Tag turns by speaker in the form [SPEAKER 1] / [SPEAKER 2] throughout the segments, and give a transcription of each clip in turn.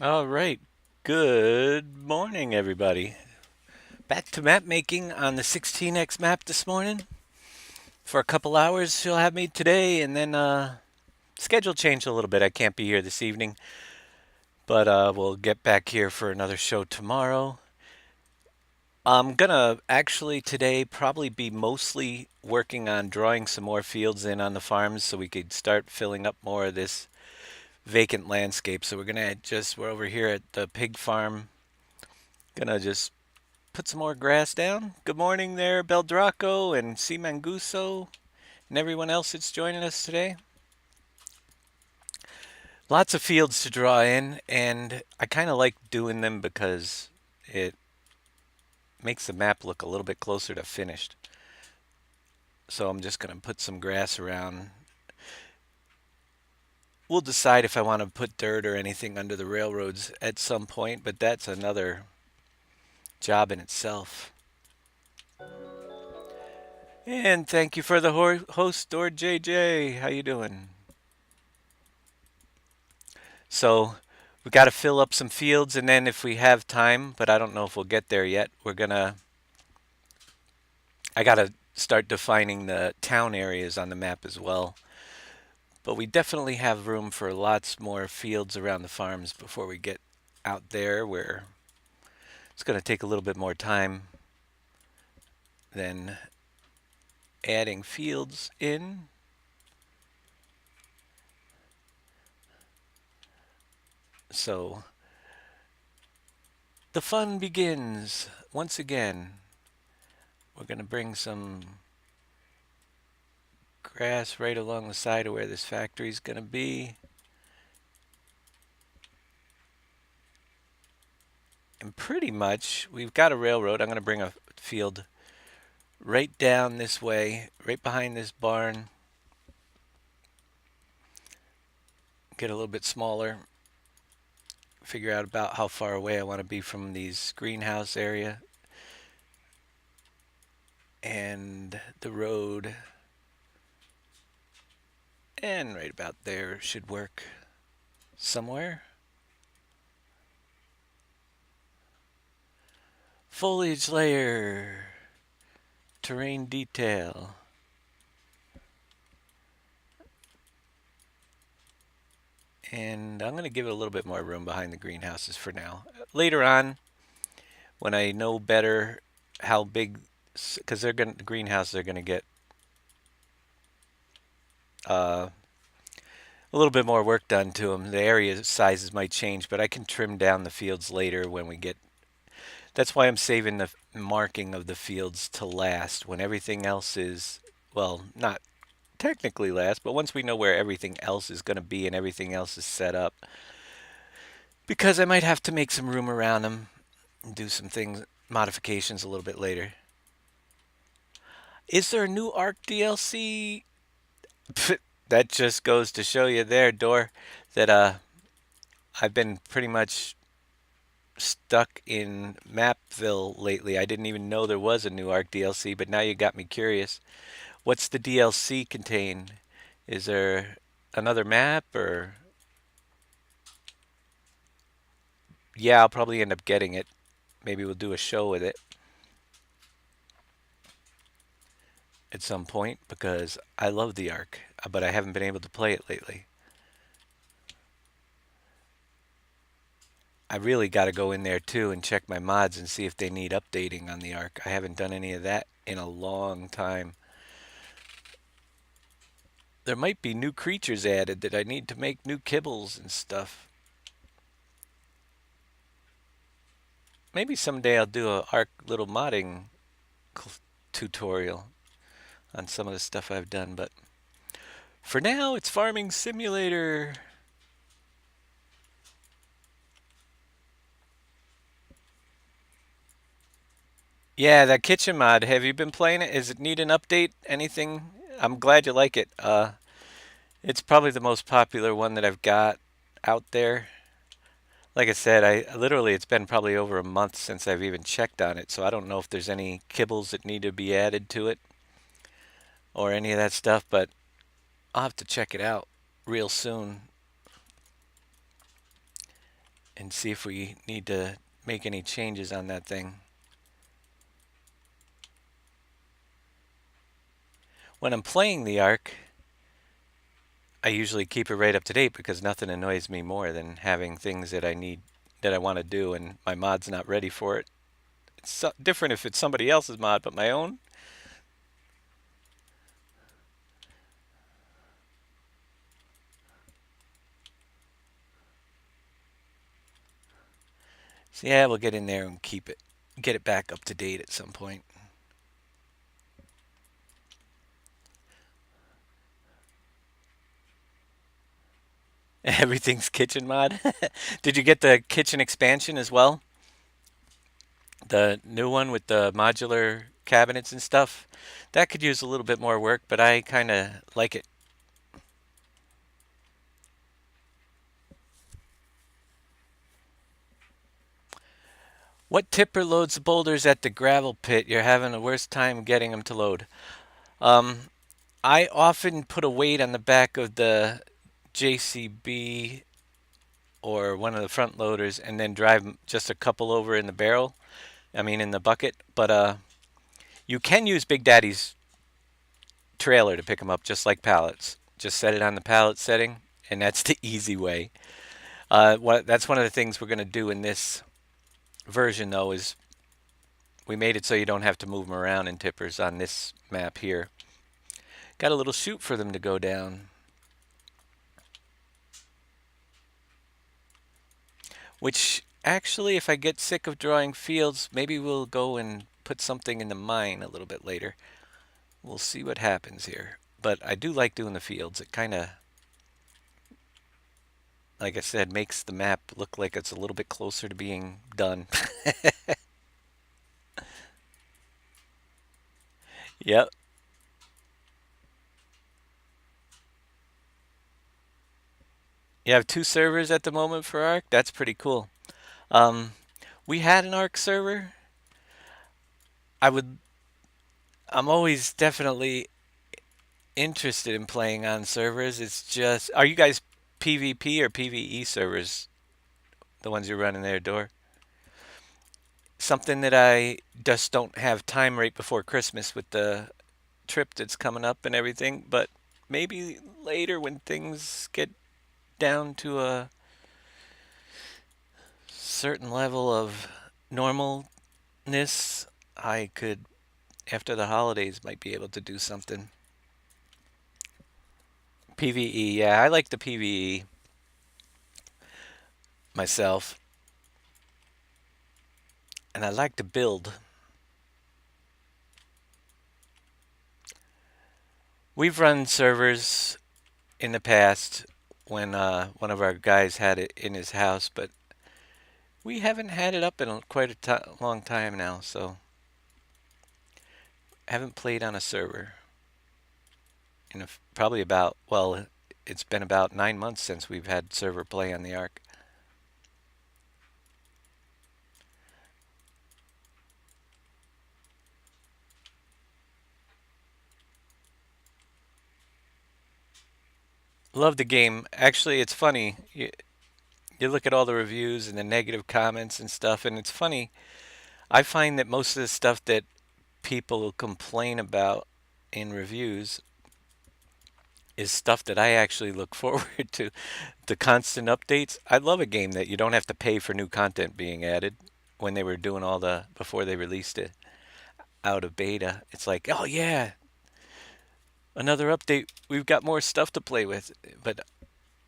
[SPEAKER 1] All right. Good morning, everybody. Back to map making on the 16x map this morning. For a couple hours, she'll have me today, and then schedule changed a little bit. I can't be here this evening, but we'll get back here for another show tomorrow. I'm gonna actually today probably be mostly working on drawing some more fields in on the farms so we could start filling up more of this vacant landscape. So we're over here at the pig farm, gonna just put some more grass down. Good morning there, Beldraco and C. Manguso and everyone else that's joining us today. Lots of fields to draw in, and I kind of like doing them because it makes the map look a little bit closer to finished. So I'm just going to put some grass around. We'll decide if I want to put dirt or anything under the railroads at some point, but that's another job in itself. And thank you for the host, Door JJ. How you doing? So we got to fill up some fields, and then if we have time, but I don't know if we'll get there yet, I got to start defining the town areas on the map as well. But we definitely have room for lots more fields around the farms before we get out there, where it's going to take a little bit more time than adding fields in. So the fun begins once again. We're going to bring some grass right along the side of where this factory is going to be. And pretty much, we've got a railroad. I'm going to bring a field right down this way, right behind this barn. Get a little bit smaller. Figure out about how far away I want to be from these greenhouse area. And the road. And right about there should work somewhere. Foliage layer. Terrain detail. And I'm going to give it a little bit more room behind the greenhouses for now. Later on, when I know better how big, because the greenhouses are going to get uh, a little bit more work done to them. The area sizes might change, but I can trim down the fields later when we get. That's why I'm saving the marking of the fields to last when everything else is, well, not technically last, but once we know where everything else is going to be and everything else is set up. Because I might have to make some room around them and do some things, modifications a little bit later. Is there a new Ark DLC? That just goes to show you there, Door, that I've been pretty much stuck in Mapville lately. I didn't even know there was a new Ark DLC, but now you got me curious. What's the DLC contain? Is there another map or yeah, I'll probably end up getting it. Maybe we'll do a show with it at some point because I love the Ark, but I haven't been able to play it lately. I really got to go in there too and check my mods and see if they need updating on the Ark. I haven't done any of that in a long time. There might be new creatures added that I need to make new kibbles and stuff. Maybe someday I'll do a Ark little modding tutorial on some of the stuff I've done, but for now it's Farming Simulator. Yeah, that kitchen mod. Have you been playing it? Does it need an update? Anything? I'm glad you like it. It's probably the most popular one that I've got out there. Like I said, I literally it's been probably over a month since I've even checked on it, so I don't know if there's any kibbles that need to be added to it or any of that stuff, but I'll have to check it out real soon. and see if we need to make any changes on that thing. When I'm playing the Ark, I usually keep it right up to date because nothing annoys me more than having things that I need that I want to do and my mod's not ready for it. It's different if it's somebody else's mod, but my own. So yeah, we'll get in there and get it back up to date at some point. Everything's kitchen mod. Did you get the kitchen expansion as well? The new one with the modular cabinets and stuff? That could use a little bit more work, but I kind of like it. What tipper loads the boulders at the gravel pit? You're having the worst time getting them to load. Um, I often put a weight on the back of the JCB or one of the front loaders and then drive just a couple over in the barrel. I mean, in the bucket. But you can use Big Daddy's trailer to pick them up just like pallets. Just set it on the pallet setting, and that's the easy way. That's one of the things we're going to do in this version, though, is we made it so you don't have to move them around in tippers on this map here. Got a little chute for them to go down. Which, actually, if I get sick of drawing fields, maybe we'll go and put something in the mine a little bit later. We'll see what happens here. But I do like doing the fields. It kind of, like I said, makes the map look like it's a little bit closer to being done. Yep. You have two servers at the moment for Ark? That's pretty cool. Um, we had an Ark server. I would, I'm always definitely interested in playing on servers. It's just, are you guys PvP or PvE servers? The ones you're running there, Door? Something that I just don't have time right before Christmas with the trip that's coming up and everything, but maybe later when things get down to a certain level of normalness, I could, after the holidays, might be able to do something. PvE, yeah, I like the PvE myself, and I like to build. We've run servers in the past when one of our guys had it in his house, but we haven't had it up in quite a long time now, so haven't played on a server in probably about, well, it's been about 9 months since we've had server play on the Ark. Love the game. Actually, it's funny. You look at all the reviews and the negative comments and stuff, and it's funny. I find that most of the stuff that people complain about in reviews is stuff that I actually look forward to. The constant updates. I love a game that you don't have to pay for new content being added when they were doing all the, before they released it out of beta. It's like, oh yeah, another update. We've got more stuff to play with. But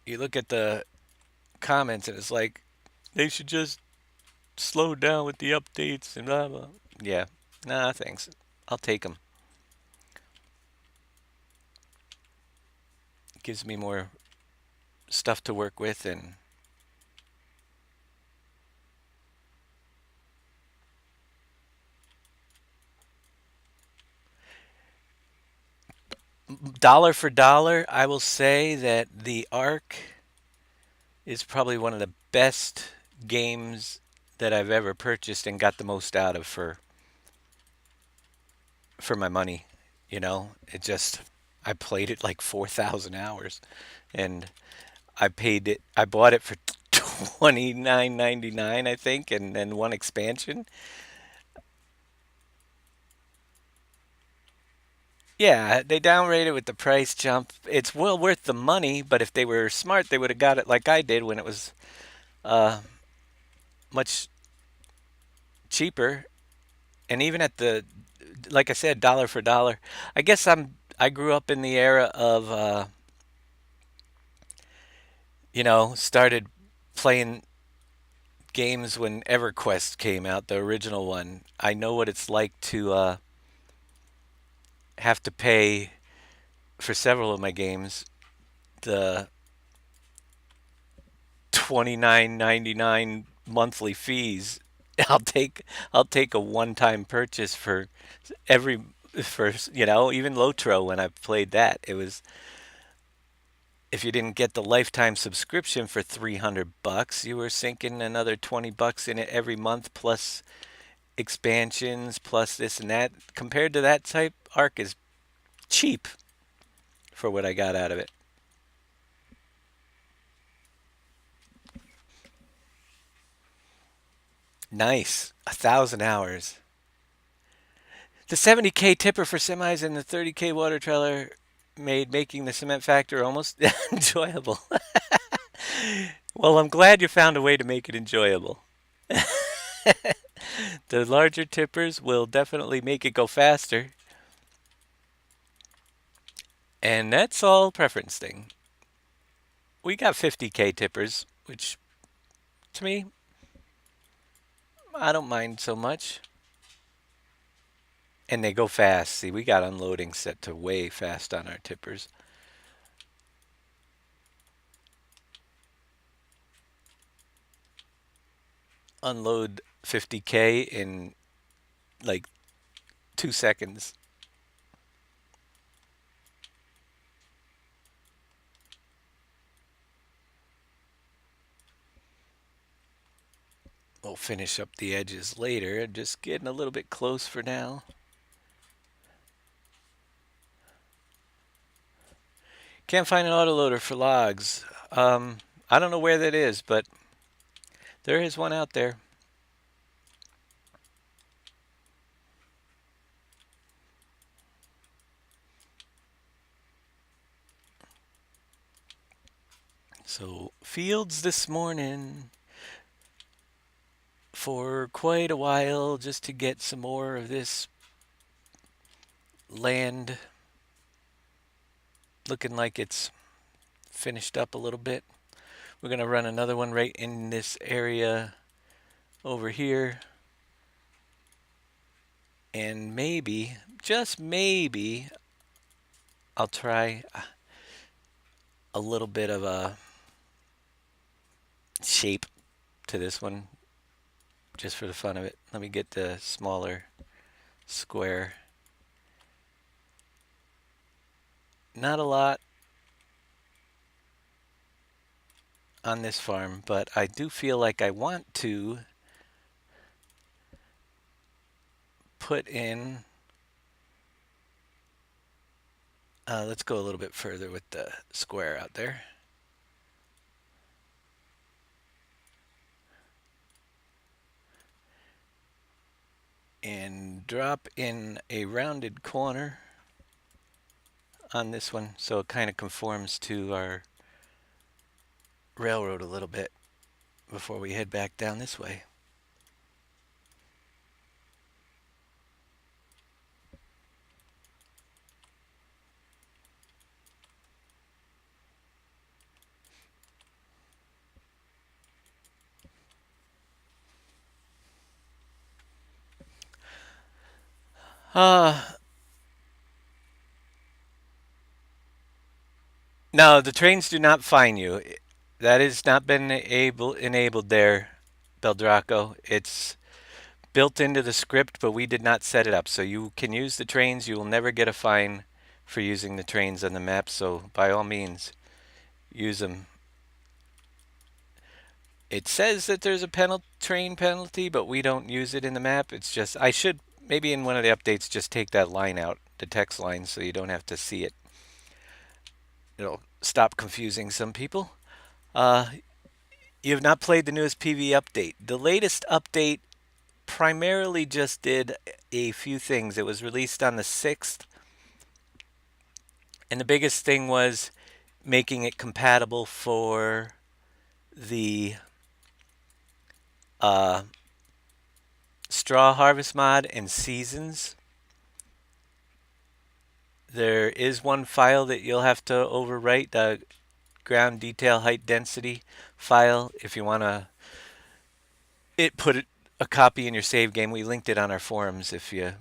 [SPEAKER 1] you look at the comments and it's like, they should just slow down with the updates and blah blah. Yeah, nah, thanks. I'll take them. Gives me more stuff to work with and dollar for dollar, I will say that the Ark is probably one of the best games that I've ever purchased and got the most out of for my money. You know, it just I played it like 4,000 hours and I paid it. I bought it for $29.99, I think, and then one expansion. Yeah, they downrated with the price jump. It's well worth the money, but if they were smart, they would have got it like I did when it was uh, much cheaper. And even at the, like I said, dollar for dollar. I grew up in the era of, started playing games when EverQuest came out, the original one. I know what it's like to have to pay for several of my games the 29.99 monthly fees. I'll take I'll take a one-time purchase for every for even Lotro when I played that. It was if you didn't get the lifetime subscription for $300, you were sinking another $20 in it every month plus expansions plus this and that. Compared to that type, Arc is cheap for what I got out of it. Nice. 1,000 hours. The 70K tipper for semis and the 30K water trailer made making the cement factor almost enjoyable. Well, I'm glad you found a way to make it enjoyable. The larger tippers will definitely make it go faster, and that's all preference thing. We got 50K tippers, which to me, I don't mind so much. And they go fast. See, we got unloading set to way fast on our tippers. Unload 50K in like 2 seconds. We'll finish up the edges later. Just getting a little bit close for now. Can't find an autoloader for logs. I don't know where that is, but there is one out there. So, fields this morning for quite a while just to get some more of this land looking like it's finished up a little bit. We're going to run another one right in this area over here. And maybe, just maybe, I'll try a little bit of a shape to this one just for the fun of it. Let me get the smaller square. Not a lot on this farm, but I do feel like I want to put in, let's go a little bit further with the square out there. And drop in a rounded corner on this one so it kind of conforms to our railroad a little bit before we head back down this way. Uh, no, the trains do not fine you. That has not been enabled there, Beldraco. It's built into the script, but we did not set it up. So you can use the trains. You will never get a fine for using the trains on the map. So by all means, use them. It says that there's a train penalty, but we don't use it in the map. It's just I should maybe in one of the updates just take that line out, the text line, so you don't have to see it. It'll stop confusing some people. Uh, You have not played the newest PV update. The latest update primarily just did a few things. It was released on the 6th, and the biggest thing was making it compatible for the uh, straw harvest mod and seasons. There is one file that you'll have to overwrite, the ground detail height density file, if you want to put a copy in your save game. We linked it on our forums if you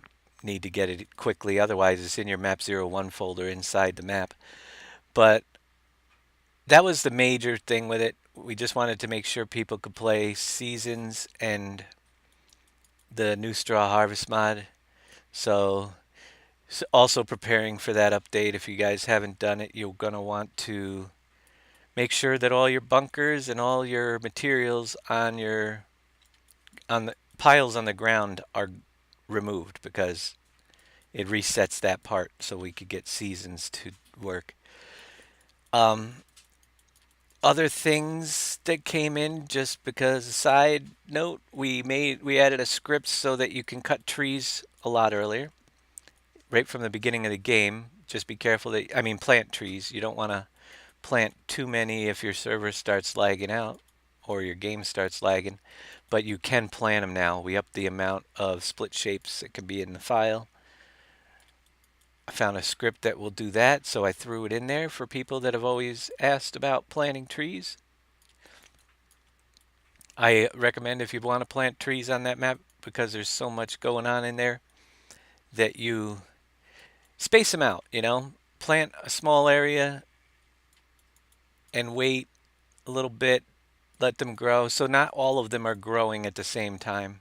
[SPEAKER 1] need to get it quickly. Otherwise, it's in your map01 folder inside the map. But that was the major thing with it. We just wanted to make sure people could play seasons and the new straw harvest mod. So also preparing for that update. If you guys haven't done it, you're going to want to make sure that all your bunkers and all your materials on the piles on the ground are removed, because it resets that part so we could get seasons to work. Other things that came in, just because, side note, we added a script so that you can cut trees a lot earlier, right from the beginning of the game. Just be careful that, plant trees. You don't want to plant too many if your server starts lagging out or your game starts lagging, but you can plant them now. We upped the amount of split shapes that can be in the file. I found a script that will do that, so I threw it in there for people that have always asked about planting trees. I recommend, if you want to plant trees on that map, because there's so much going on in there, that you space them out, plant a small area and wait a little bit, let them grow. So not all of them are growing at the same time.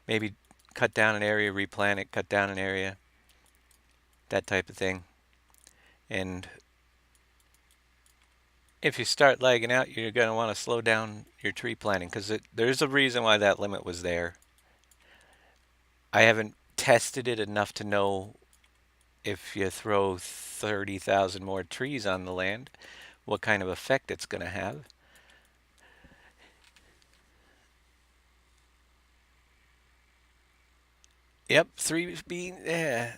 [SPEAKER 1] Maybe cut down an area, replant it, cut down an area, that type of thing. And if you start lagging out, you're going to want to slow down your tree planting, because there's a reason why that limit was there. I haven't tested it enough to know if you throw 30,000 more trees on the land, what kind of effect it's going to have. Yep, 3B, yeah.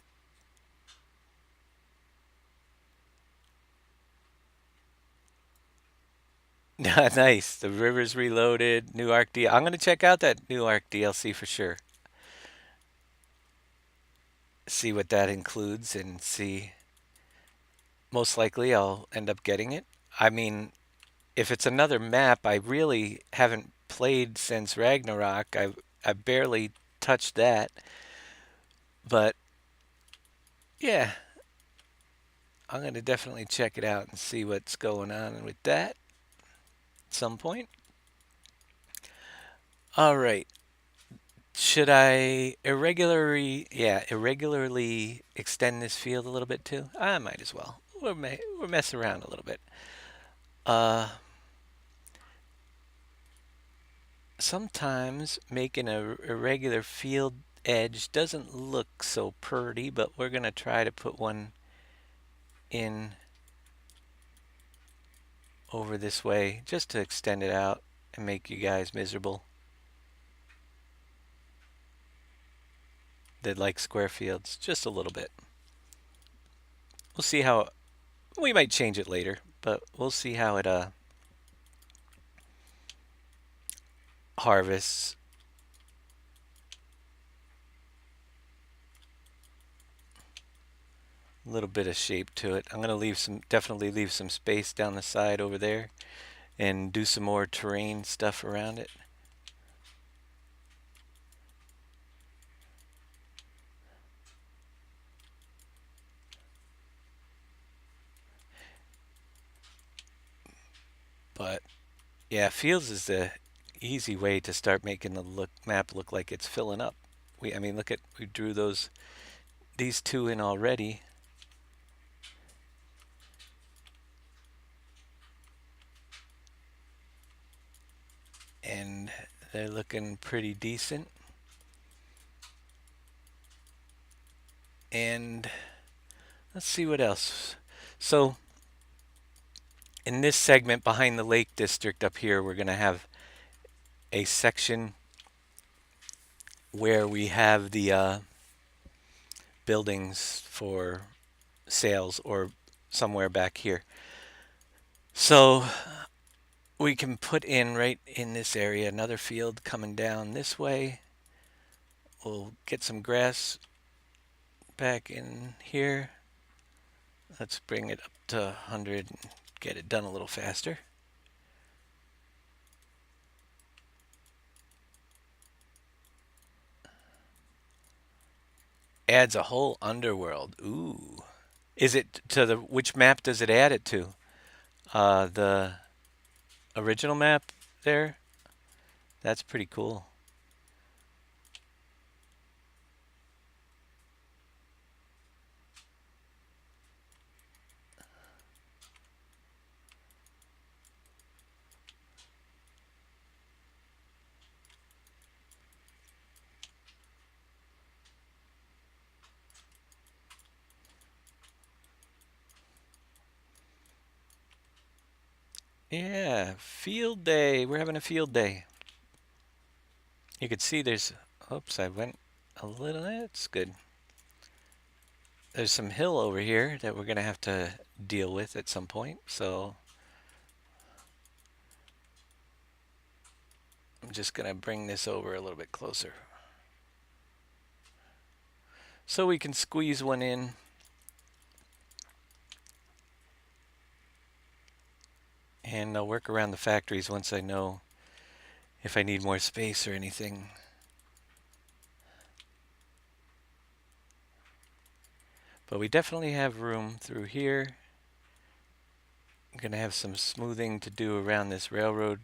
[SPEAKER 1] Nice. The Rivers Reloaded, new Arc DLC. I'm going to check out that new Arc DLC for sure. See what that includes and see. Most likely I'll end up getting it. If it's another map, I really haven't played since Ragnarok. I barely touched that. But yeah, I'm going to definitely check it out and see what's going on with that at some point. All right. Should I irregularly extend this field a little bit too? I might as well. We're messing around a little bit. Sometimes making a irregular field edge doesn't look so pretty, but we're going to try to put one in over this way just to extend it out and make you guys miserable that like square fields just a little bit. We'll see how we might change it later, but we'll see how it harvests. A little bit of shape to it. I'm going to definitely leave some space down the side over there and do some more terrain stuff around it. But yeah, fields is the easy way to start making the map look like it's filling up. We drew these two in already. And they're looking pretty decent. And let's see what else. So in this segment behind the Lake District up here, we're going to have a section where we have the buildings for sales or somewhere back here. So we can put in right in this area another field coming down this way. We'll get some grass back in here. Let's bring it up to 100 and get it done a little faster. Adds a whole underworld. Ooh. Is it to the, which map does it add it to? The original map there? That's pretty cool. Yeah, field day. We're having a field day. You can see there's, oops, I went a little, that's good. There's some hill over here that we're going to have to deal with at some point. So I'm just going to bring this over a little bit closer so we can squeeze one in. And I'll work around the factories once I know if I need more space or anything. But we definitely have room through here. I'm going to have some smoothing to do around this railroad,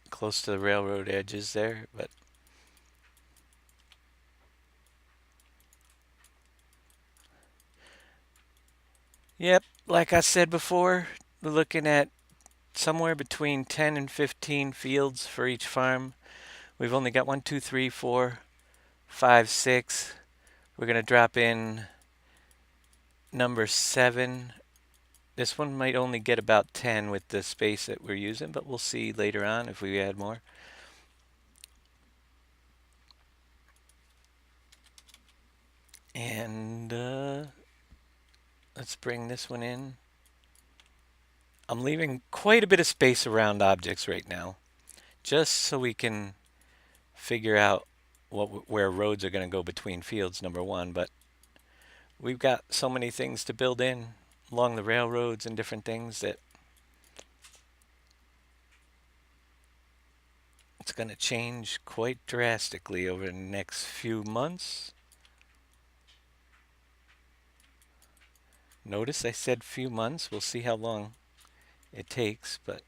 [SPEAKER 1] close to the railroad edges there, but yep, like I said before, we're looking at somewhere between 10 and 15 fields for each farm. We've only got 1, 2, 3, 4, 5, 6. We're going to drop in number 7. This one might only get about 10 with the space that we're using, but we'll see later on if we add more. And let's bring this one in. I'm leaving quite a bit of space around objects right now, just so we can figure out where roads are going to go between fields, number one. But we've got so many things to build in along the railroads and different things that it's going to change quite drastically over the next few months. Notice I said few months. We'll see how long it takes, but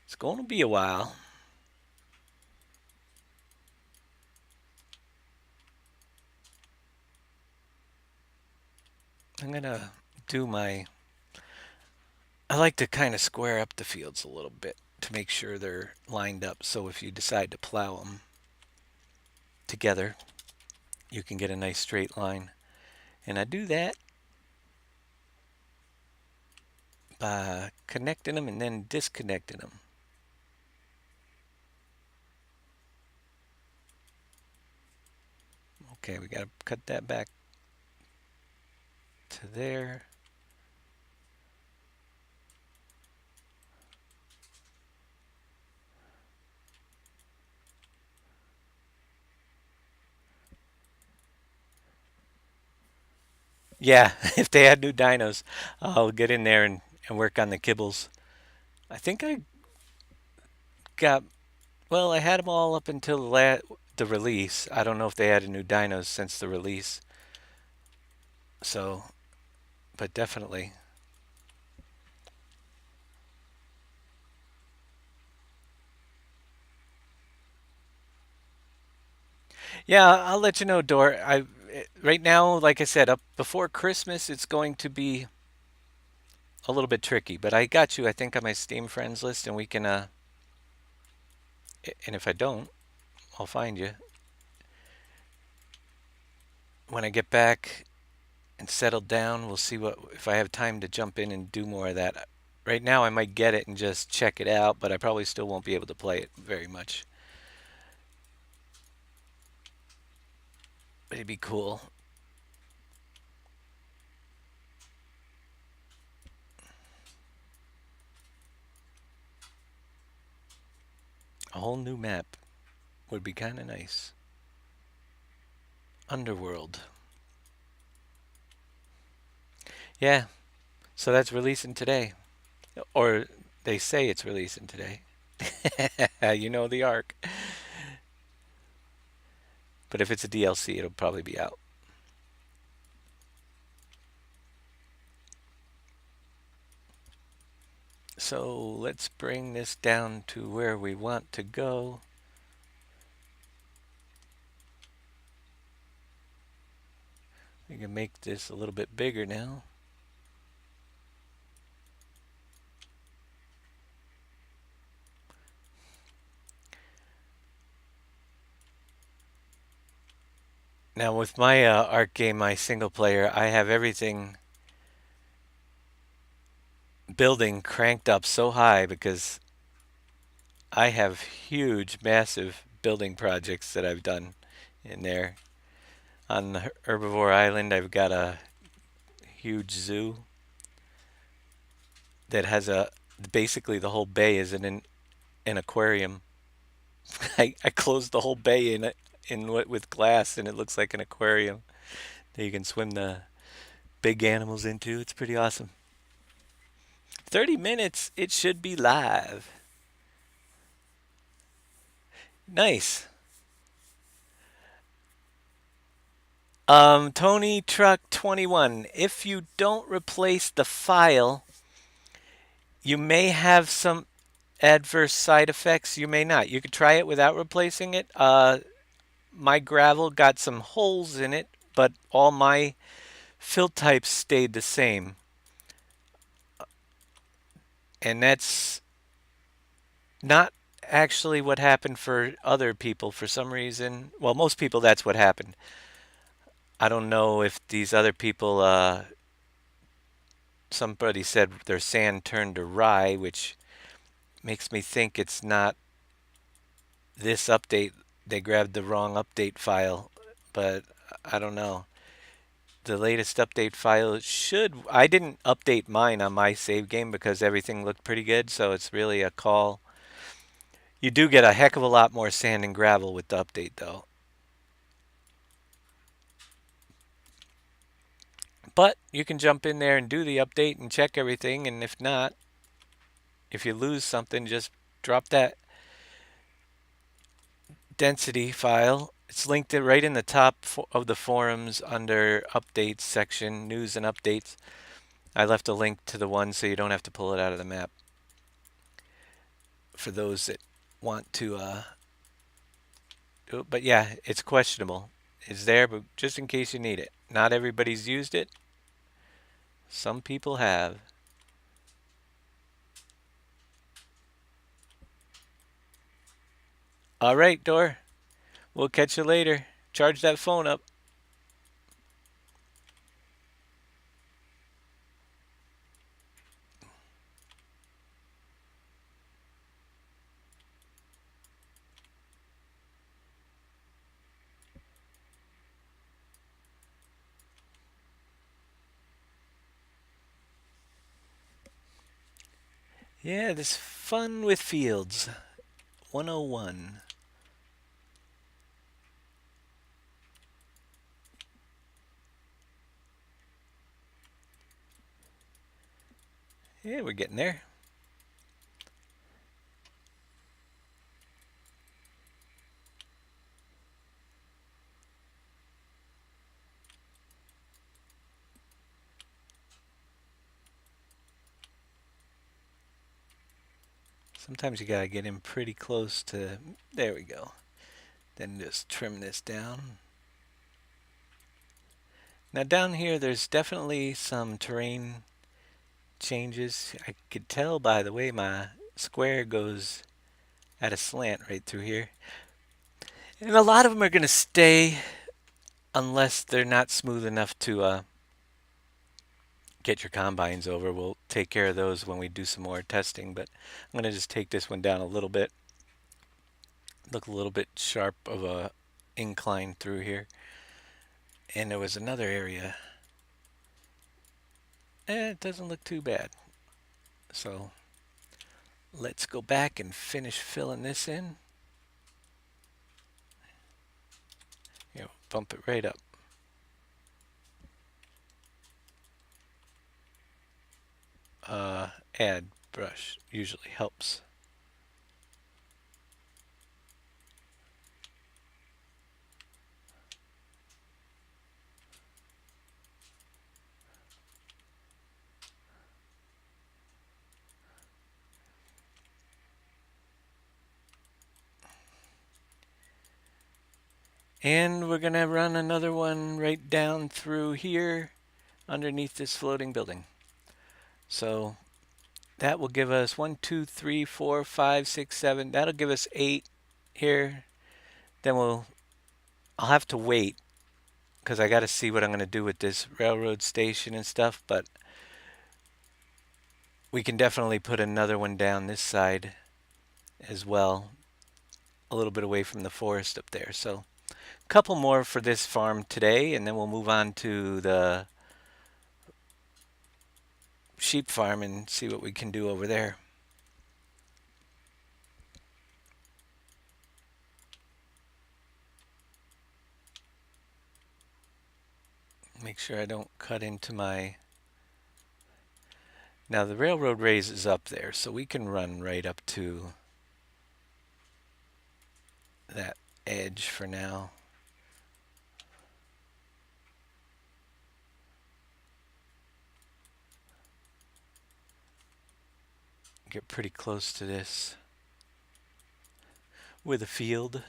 [SPEAKER 1] it's going to be a while. I'm going to do my... I like to kind of square up the fields a little bit to make sure they're lined up, so if you decide to plow them together, you can get a nice straight line. And I do that by connecting them and then disconnecting them. Okay, we got to cut that back to there. Yeah, if they add new dinos, I'll get in there and work on the kibbles. I think I got, well, I had them all up until the release. I don't know if they added new dinos since the release. So, but definitely. Yeah, I'll let you know, Dor. Right now, like I said, up before Christmas, it's going to be a little bit tricky. But I got you, I think, on my Steam friends list, and we can. And if I don't, I'll find you when I get back and settle down. We'll see what if I have time to jump in and do more of that. Right now I might get it and just check it out, but I probably still won't be able to play it very much. But it'd be cool. A whole new map would be kind of nice. Underworld. Yeah, so that's releasing today. Or they say it's releasing today. You know the arc. But if it's a DLC, it'll probably be out. So let's bring this down to where we want to go. We can make this a little bit bigger now. Now with my Arc game, my single player, I have everything building cranked up so high because I have huge, massive building projects that I've done in there. On Herbivore Island, I've got a huge zoo that has basically the whole bay is an aquarium. I closed the whole bay with glass, and it looks like an aquarium that you can swim the big animals into. It's pretty awesome. 30 minutes, it should be live. Nice. Tony Truck 21. If you don't replace the file, you may have some adverse side effects. You may not. You could try it without replacing it. My gravel got some holes in it, but all my fill types stayed the same. And that's not actually what happened for other people for some reason. Well, most people, that's what happened. I don't know if these other people, somebody said their sand turned to rye, which makes me think it's not this update. They grabbed the wrong update file, but I don't know. The latest update file should. I didn't update mine on my save game because everything looked pretty good, so it's really a call. You do get a heck of a lot more sand and gravel with the update, though. But you can jump in there and do the update and check everything, and if not, if you lose something, just drop that density file. It's linked right in the top of the forums under updates section, news and updates. I left a link to the one so you don't have to pull it out of the map for those that want to do it. But yeah, it's questionable. It's there, but just in case you need it. Not everybody's used it. Some people have. All right, Dor. We'll catch you later. Charge that phone up. Yeah, this fun with fields. 101. Yeah, we're getting there. Sometimes you gotta get in pretty close to. There we go. Then just trim this down. Now down here, there's definitely some terrain changes. I could tell by the way my square goes at a slant right through here. And a lot of them are going to stay unless they're not smooth enough to get your combines over. We'll take care of those when we do some more testing, but I'm going to just take this one down a little bit, look a little bit sharp of a incline through here. And there was another area. It doesn't look too bad. So let's go back and finish filling this in. Bump it right up. Add brush usually helps. And we're going to run another one right down through here underneath this floating building. So that will give us 1, 2, 3, 4, 5, 6, 7. That'll give us 8 here. Then I'll have to wait because I got to see what I'm going to do with this railroad station and stuff. But we can definitely put another one down this side as well, a little bit away from the forest up there. So a couple more for this farm today, and then we'll move on to the sheep farm and see what we can do over there. Make sure I don't cut into my... Now the railroad raises up there, so we can run right up to that edge for now. Get pretty close to this with a field.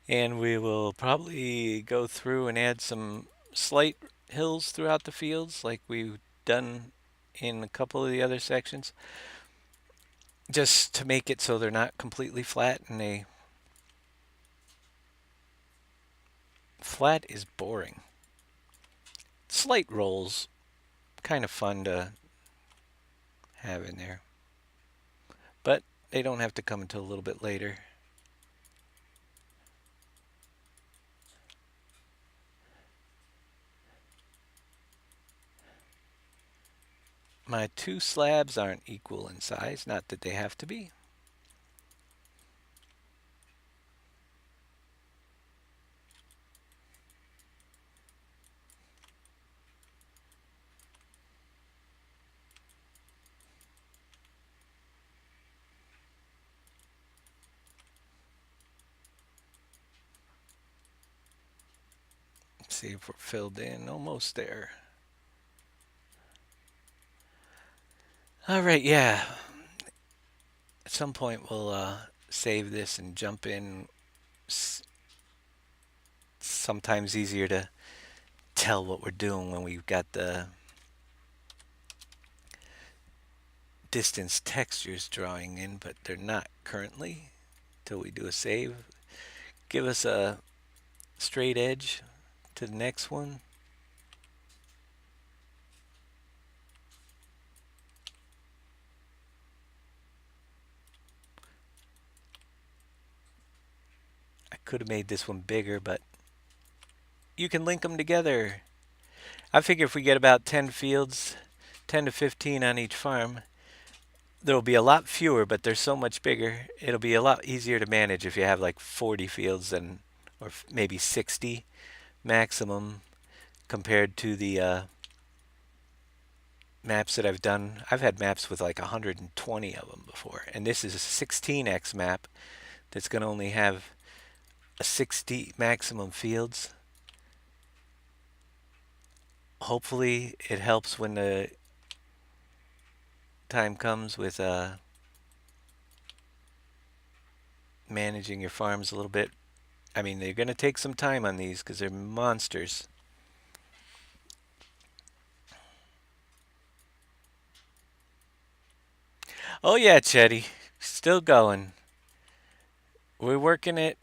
[SPEAKER 1] And we will probably go through and add some slight hills throughout the fields like we've done in a couple of the other sections, just to make it so they're not completely flat. And flat is boring. Slight rolls, kind of fun to have in there, but they don't have to come until a little bit later. My two slabs aren't equal in size, not that they have to be. Let's see if we're filled in, almost there. All right, yeah. At some point we'll save this and jump in. Sometimes easier to tell what we're doing when we've got the distance textures drawing in, but they're not currently till we do a save. Give us a straight edge to the next one. I could have made this one bigger, but you can link them together. I figure if we get about 10 fields, 10 to 15 on each farm, there'll be a lot fewer, but they're so much bigger. It'll be a lot easier to manage if you have like 40 fields or maybe 60 maximum compared to the maps that I've done. I've had maps with like 120 of them before, and this is a 16x map that's going to only have a 60 maximum fields. Hopefully it helps when the time comes with managing your farms a little bit. I mean, they're going to take some time on these because they're monsters. Oh yeah, Chetty, still going. We're working it.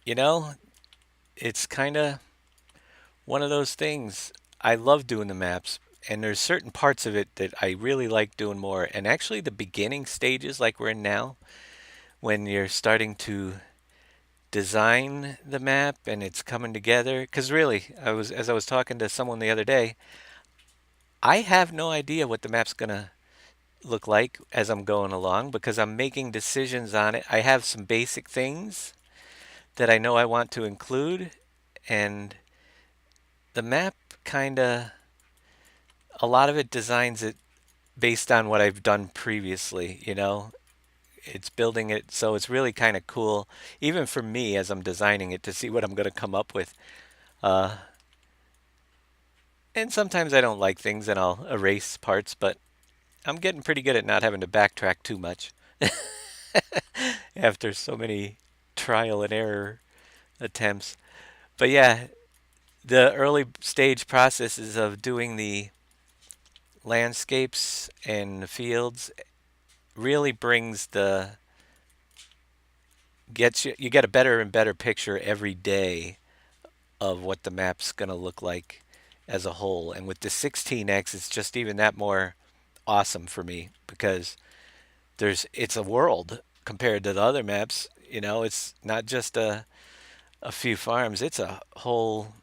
[SPEAKER 1] you know, it's kind of one of those things. I love doing the maps, and there's certain parts of it that I really like doing more. And actually, the beginning stages, like we're in now, when you're starting to design the map and it's coming together, because really, as I was talking to someone the other day, I have no idea what the map's gonna look like as I'm going along because I'm making decisions on it. I have some basic things that I know I want to include, and the map kind of, a lot of it designs it based on what I've done previously, you know? It's building it so it's really kind of cool, even for me as I'm designing it to see what I'm going to come up with. Uh, and sometimes I don't like things and I'll erase parts, but I'm getting pretty good at not having to backtrack too much after so many trial and error attempts. But yeah, the early stage processes of doing the landscapes and the fields really brings the gets you get a better and better picture every day of what the map's going to look like as a whole. And with the 16x, it's just even that more awesome for me because it's a world compared to the other maps. You know, it's not just a few farms. It's a whole,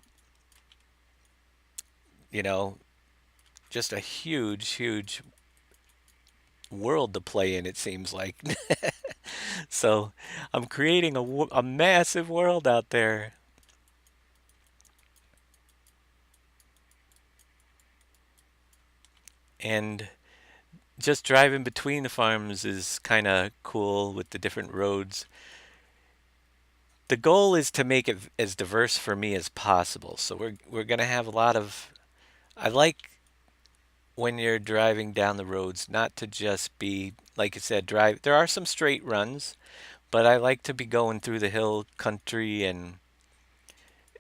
[SPEAKER 1] you know, just a huge world to play in, it seems like. So I'm creating a massive world out there. And just driving between the farms is kind of cool with the different roads. The goal is to make it as diverse for me as possible. So we're going to have a lot of I like when you're driving down the roads not to just be like you said drive. There are some straight runs, but I like to be going through the hill country and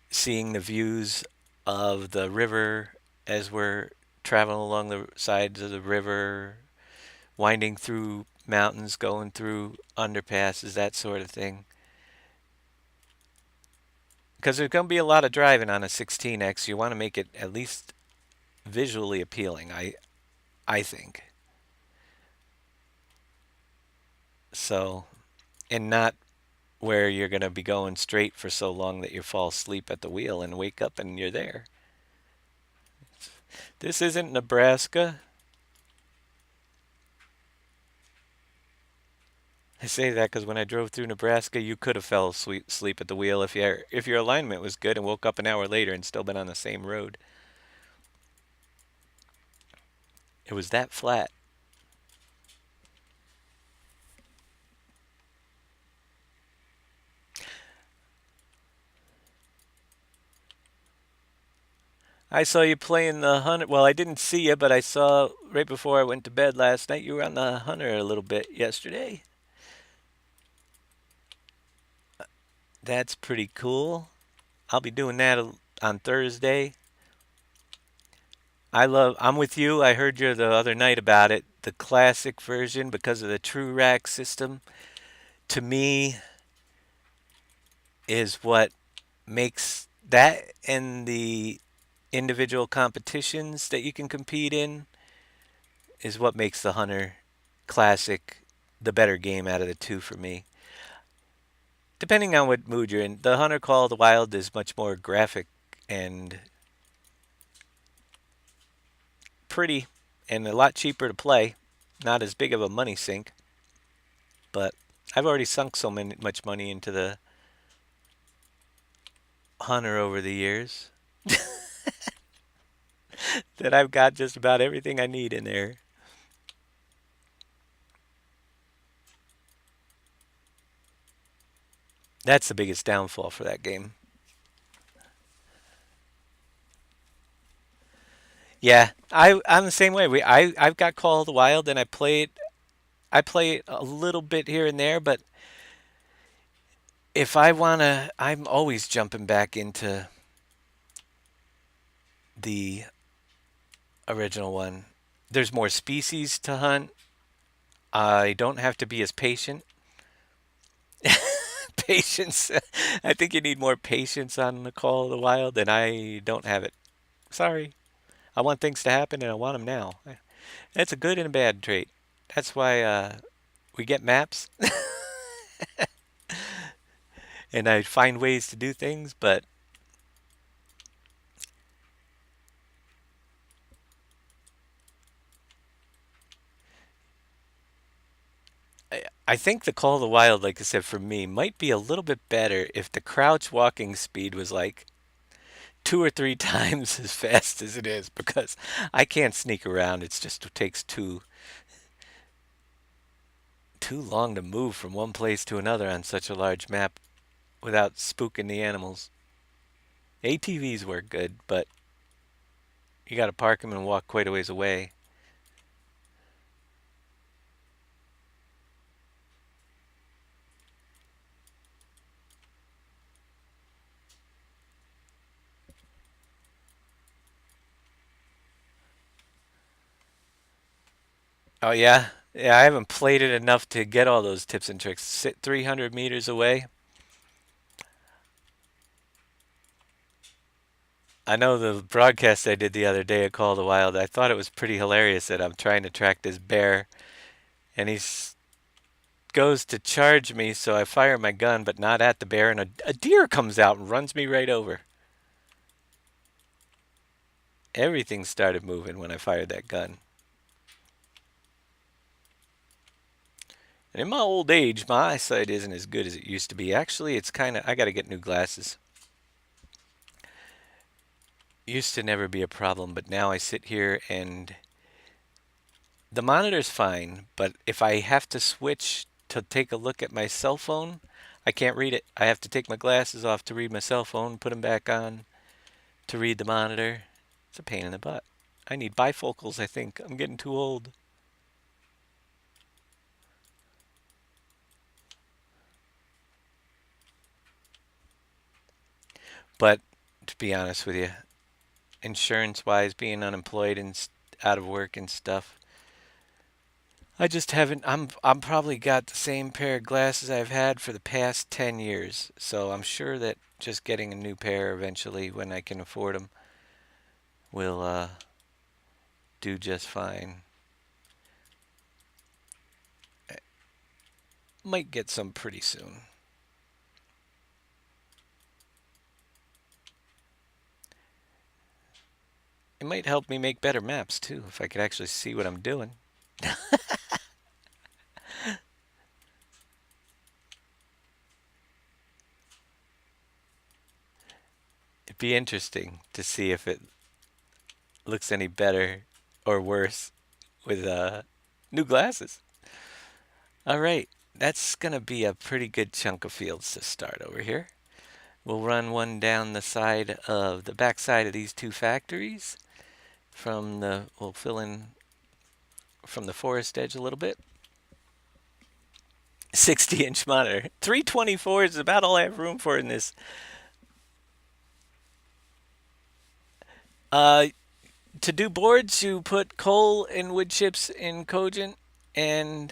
[SPEAKER 1] seeing the views of the river as we're traveling along the sides of the river, winding through mountains, going through underpasses, that sort of thing. Because there's going to be a lot of driving on a 16X. You want to make it at least visually appealing, I think. So, and not where you're going to be going straight for so long that you fall asleep at the wheel and wake up and you're there. This isn't Nebraska. I say that because when I drove through Nebraska, you could have fell asleep at the wheel if your alignment was good and woke up an hour later and still been on the same road. It was that flat. I saw you playing the hunter. Well, I didn't see you, but I saw right before I went to bed last night you were on the hunter a little bit yesterday. That's pretty cool. I'll be doing that on Thursday. I'm with you. I heard you the other night about it. The classic version because of the true rack system to me is what makes that and the individual competitions that you can compete in is what makes the Hunter Classic the better game out of the two for me. Depending on what mood you're in, the Hunter Call of the Wild is much more graphic and pretty and a lot cheaper to play. Not as big of a money sink, but I've already sunk much money into the Hunter over the years that I've got just about everything I need in there. That's the biggest downfall for that game. Yeah, I'm the same way. I've got Call of the Wild and I play it a little bit here and there, but if I wanna, I'm always jumping back into the original one. There's more species to hunt. I don't have to be as patient patience. I think you need more patience on the Call of the Wild, and I don't have it. Sorry. I want things to happen, and I want them now. That's a good and a bad trait. That's why we get maps, and I find ways to do things, but I think the Call of the Wild, like I said, for me, might be a little bit better if the crouch walking speed was like 2 or 3 times as fast as it is, because I can't sneak around. It's just it takes too long to move from one place to another on such a large map without spooking the animals. ATVs work good, but you got to park them and walk quite a ways away. Oh yeah, yeah. I haven't played it enough to get all those tips and tricks. Sit 300 meters away. I know the broadcast I did the other day at Call of the Wild. I thought it was pretty hilarious that I'm trying to track this bear, and he goes to charge me, so I fire my gun, but not at the bear, and a deer comes out and runs me right over. Everything started moving when I fired that gun. And in my old age, my eyesight isn't as good as it used to be. Actually, it's kind of, I got to get new glasses. Used to never be a problem, but now I sit here and the monitor's fine, but if I have to switch to take a look at my cell phone, I can't read it. I have to take my glasses off to read my cell phone, put them back on to read the monitor. It's a pain in the butt. I need bifocals, I think. I'm getting too old. But to be honest with you, insurance wise, being unemployed and out of work and stuff, I just haven't. I'm probably got the same pair of glasses I've had for the past 10 years. So I'm sure that just getting a new pair eventually when I can afford them will do just fine. Might get some pretty soon. It might help me make better maps too if I could actually see what I'm doing. It'd be interesting to see if it looks any better or worse with new glasses. All right, that's gonna be a pretty good chunk of fields to start over here. We'll run one down the side of the back side of these two factories we'll fill in from the forest edge a little bit. 60-inch monitor. 324 is about all I have room for in this. Uh, to do boards, you put coal and wood chips in Cogent, and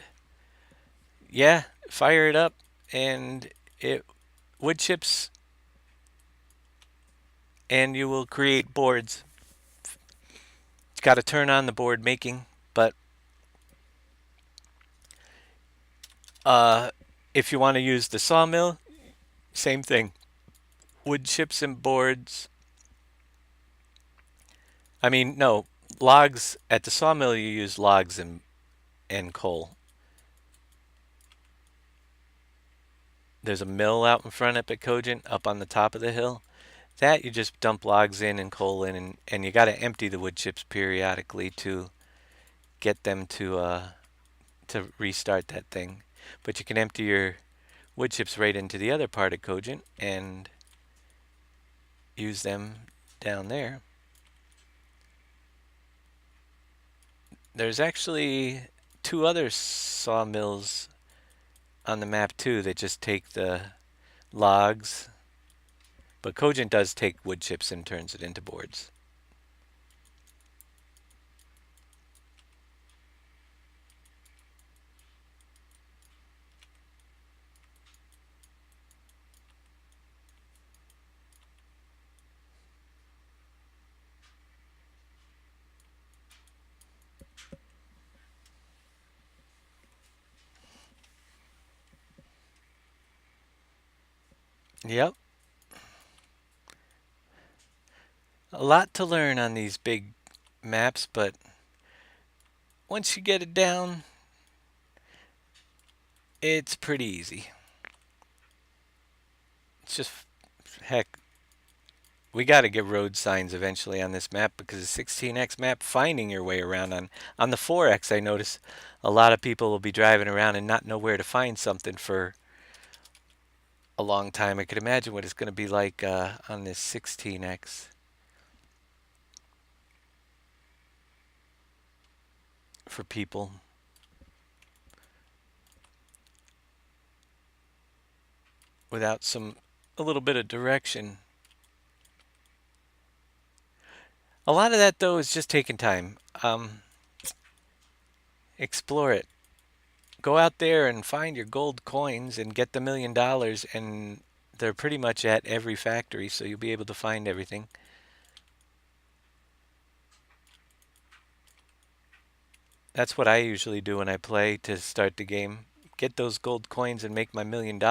[SPEAKER 1] yeah, fire it up, and it wood chips, and you will create boards. It's got to turn on the board making, but uh, if you want to use the sawmill, same thing. Wood chips and boards. I mean, no, logs at the sawmill you use logs and coal. There's a mill out in front up at Cogent, up on the top of the hill. That you just dump logs in and coal in, and you got to empty the wood chips periodically to get them to restart that thing. But you can empty your wood chips right into the other part of Cogent and use them down there. There's actually two other sawmills on the map too that just take the logs, but Cogent does take wood chips and turns it into boards. Yep. A lot to learn on these big maps, but once you get it down, it's pretty easy. It's just, heck, we got to get road signs eventually on this map because the 16x map, finding your way around on the 4x, I notice a lot of people will be driving around and not know where to find something for a long time. I could imagine what it's going to be like on this 16x for people without a little bit of direction. A lot of that though is just taking time. Explore it. Go out there and find your gold coins and get the $1 million, and they're pretty much at every factory, so you'll be able to find everything. That's what I usually do when I play to start the game. Get those gold coins and make my $1 million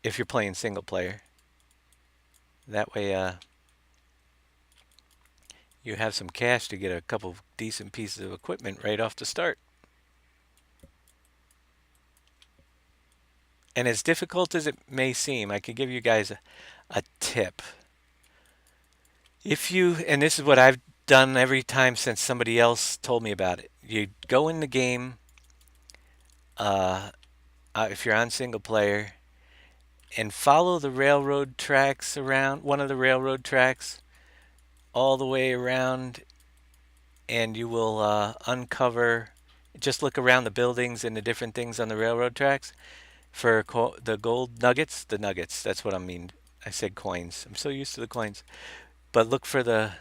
[SPEAKER 1] if you're playing single player. That way you have some cash to get a couple of decent pieces of equipment right off the start. And as difficult as it may seem, I could give you guys a tip. If you, and this is what I've done every time since somebody else told me about it, you go in the game, uh, if you're on single player, and follow the railroad tracks around, one of the railroad tracks, all the way around, and you will uncover, just look around the buildings and the different things on the railroad tracks for the gold nuggets. The nuggets, that's what I mean. I said coins. I'm so used to the coins. But look for the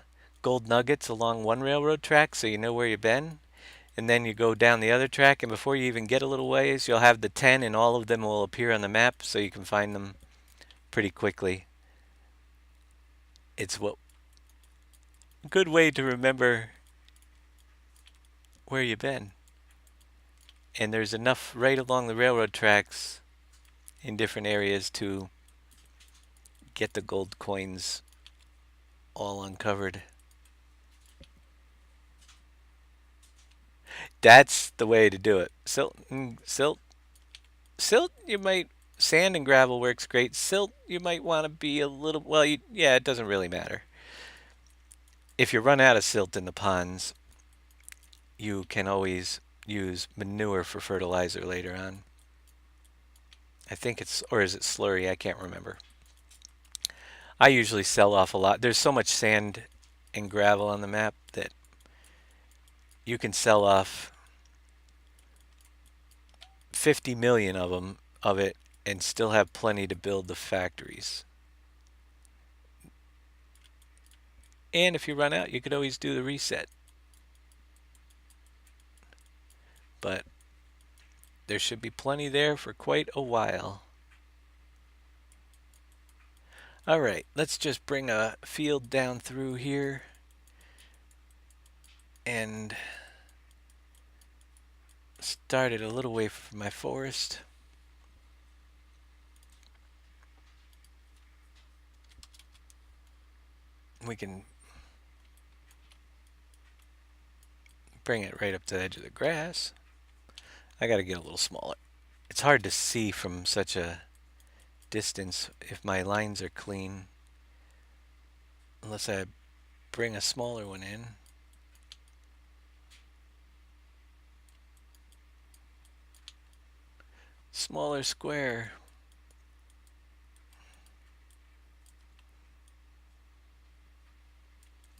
[SPEAKER 1] gold nuggets along one railroad track so you know where you've been. And then you go down the other track, and before you even get a little ways, you'll have the 10, and all of them will appear on the map so you can find them pretty quickly. It's a good way to remember where you've been. And there's enough right along the railroad tracks in different areas to get the gold coins all uncovered. That's the way to do it. Silt, you might. Sand and gravel works great. Silt, you might want to be a little. Well, yeah, it doesn't really matter. If you run out of silt in the ponds, you can always use manure for fertilizer later on. I think it's, or is it slurry? I can't remember. I usually sell off a lot. There's so much sand and gravel on the map that you can sell off 50 million of it and still have plenty to build the factories. And if you run out, you could always do the reset. But there should be plenty there for quite a while. All right, let's just bring a field down through here and start it a little way from my forest. We can bring it right up to the edge of the grass. I got to get a little smaller. It's hard to see from such a distance if my lines are clean, unless I bring a smaller one in. Smaller square.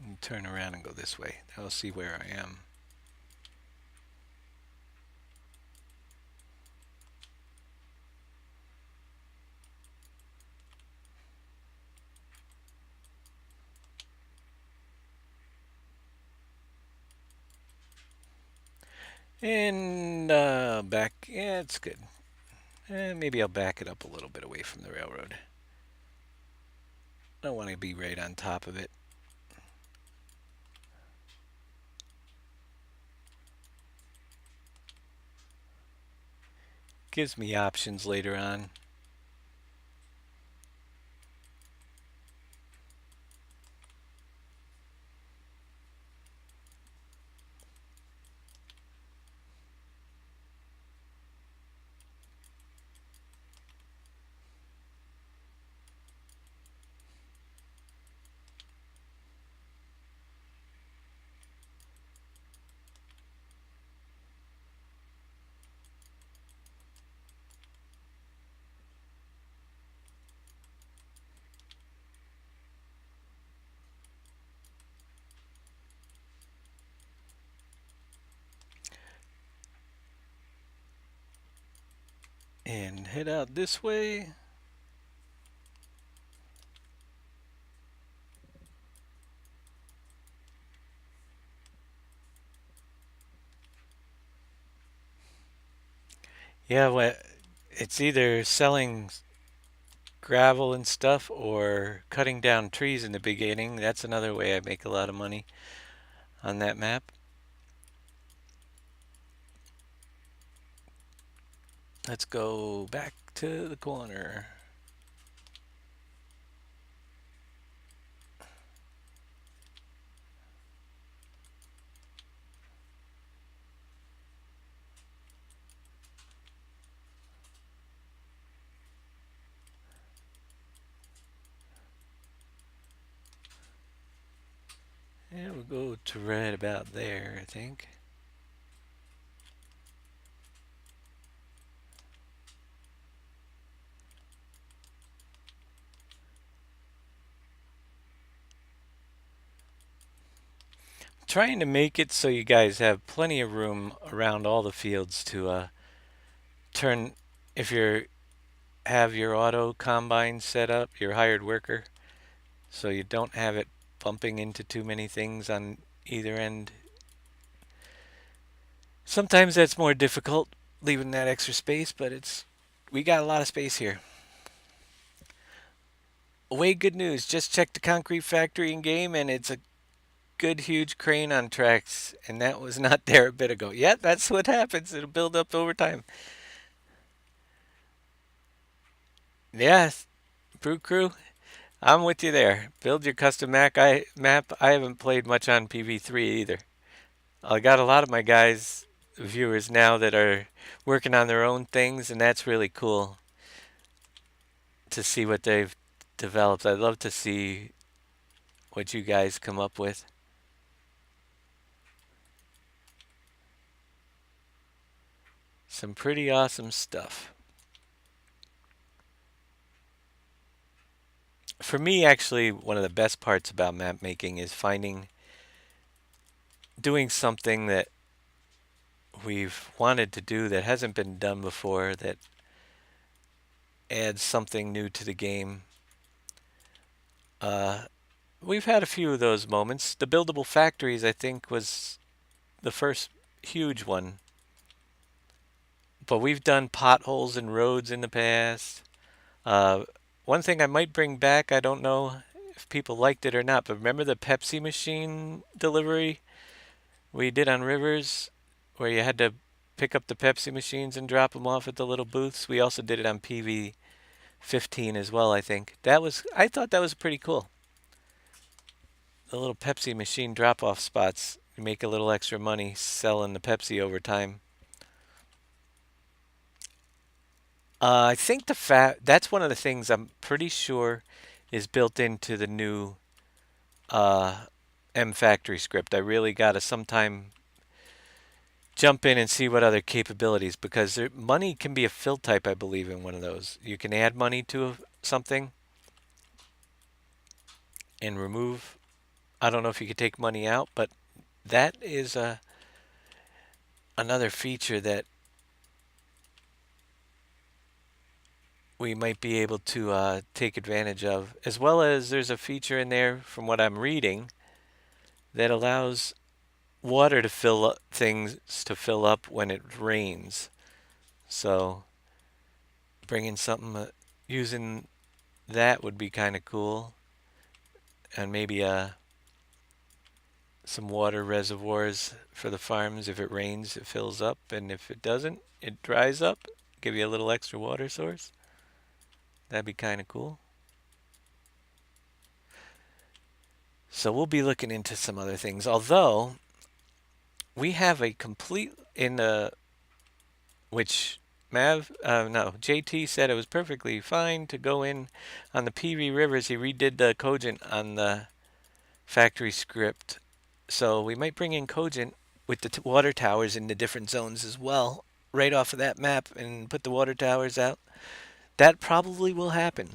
[SPEAKER 1] And turn around and go this way. I'll see where I am. And back, yeah, it's good. Maybe I'll back it up a little bit away from the railroad. I don't want to be right on top of it. Gives me options later on. and head out this way. Yeah, well, it's either selling gravel and stuff or cutting down trees in the beginning. That's another way I make a lot of money on that map. Let's go back to the corner. Yeah, we'll go to right about there, I think. Trying to make it so you guys have plenty of room around all the fields to turn if you have your auto combine set up, your hired worker, so you don't have it bumping into too many things on either end. Sometimes that's more difficult leaving that extra space, but it's we got a lot of space here. Way good news. Just checked the concrete factory in game and it's a good huge crane on tracks and that was not there a bit ago. Yeah, that's what happens. It'll build up over time. Yes, Brew Crew, I'm with you there. Build your custom map. I haven't played much on PV3 either. I got a lot of my guys, viewers now that are working on their own things, and that's really cool to see what they've developed. I'd love to see what you guys come up with. Some pretty awesome stuff. For me, actually, one of the best parts about map making is doing something that we've wanted to do that hasn't been done before, that adds something new to the game. Uh, we've had a few of those moments. The buildable factories, I think, was the first huge one. But we've done potholes in roads in the past. Uh, one thing I might bring back, I don't know if people liked it or not, but remember the Pepsi machine delivery we did on Rivers, where you had to pick up the Pepsi machines and drop them off at the little booths? We also did it on PV15 as well, I think. I thought that was pretty cool. The little Pepsi machine drop-off spots. You make a little extra money selling the Pepsi over time. I think that's one of the things I'm pretty sure is built into the new uh, M Factory script. I really got to sometime jump in and see what other capabilities, because money can be a fill type, I believe, in one of those. You can add money to something and remove. I don't know if you could take money out, but that is another feature that we might be able to take advantage of. As well as there's a feature in there, from what I'm reading, that allows water to fill up things to fill up when it rains. So bringing something using that would be kind of cool, and maybe some water reservoirs for the farms. If it rains, it fills up, and if it doesn't, it dries up. Give you a little extra water source. That'd be kind of cool. So we'll be looking into some other things. Although we have a complete in which no, JT said it was perfectly fine to go in on the PV Rivers. He redid the Cogent on the factory script. So we might bring in Cogent with the water towers in the different zones as well, right off of that map, and put the water towers out. That probably will happen.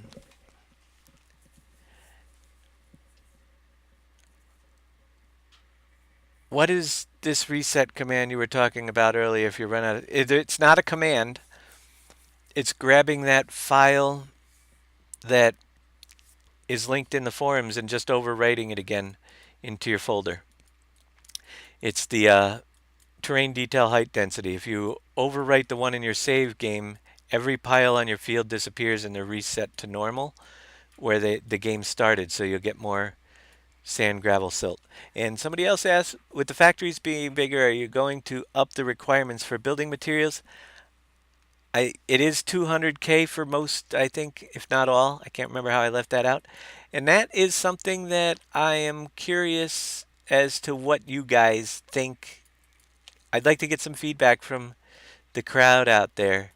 [SPEAKER 1] What is this reset command you were talking about earlier? If you run out, it's not a command. It's grabbing that file that is linked in the forums and just overwriting it again into your folder. It's the terrain detail height density. If you overwrite the one in your save game, every pile on your field disappears and they're reset to normal where the game started, so you'll get more sand, gravel, silt. And somebody else asked, with the factories being bigger, are you going to up the requirements for building materials? It is 200K for most, I think, if not all. I can't remember how I left that out. And that is something that I am curious as to what you guys think. I'd like to get some feedback from the crowd out there.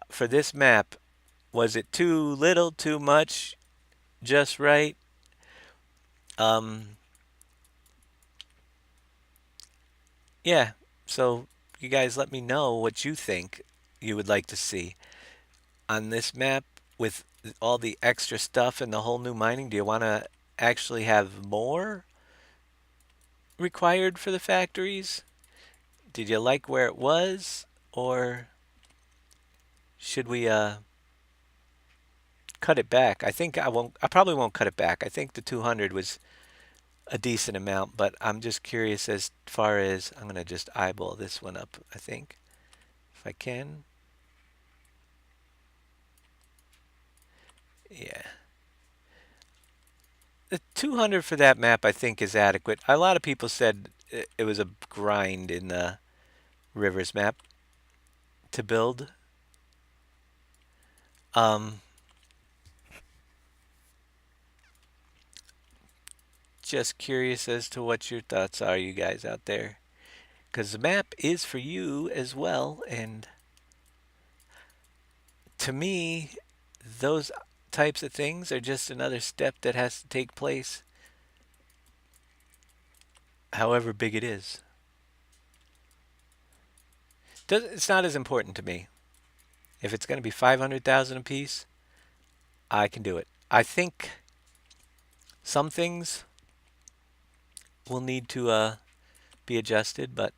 [SPEAKER 1] For this map, was it too little, too much, just right? Um, yeah, so you guys let me know what you think you would like to see on this map with all the extra stuff and the whole new mining. Do you want to actually have more required for the factories? Did you like where it was, or should we cut it back? I think I won't. I probably won't cut it back. I think the 200 was a decent amount, but I'm just curious as far as I'm gonna just eyeball this one up. I think if I can. Yeah. The 200 for that map, I think, is adequate. A lot of people said it was a grind in the Rivers map to build. Um, just curious as to what your thoughts are, you guys out there. Because the map is for you as well. And to me, those types of things are just another step that has to take place, however big it is. It's not as important to me. If it's going to be 500,000 a piece, I can do it. I think some things will need to be adjusted, but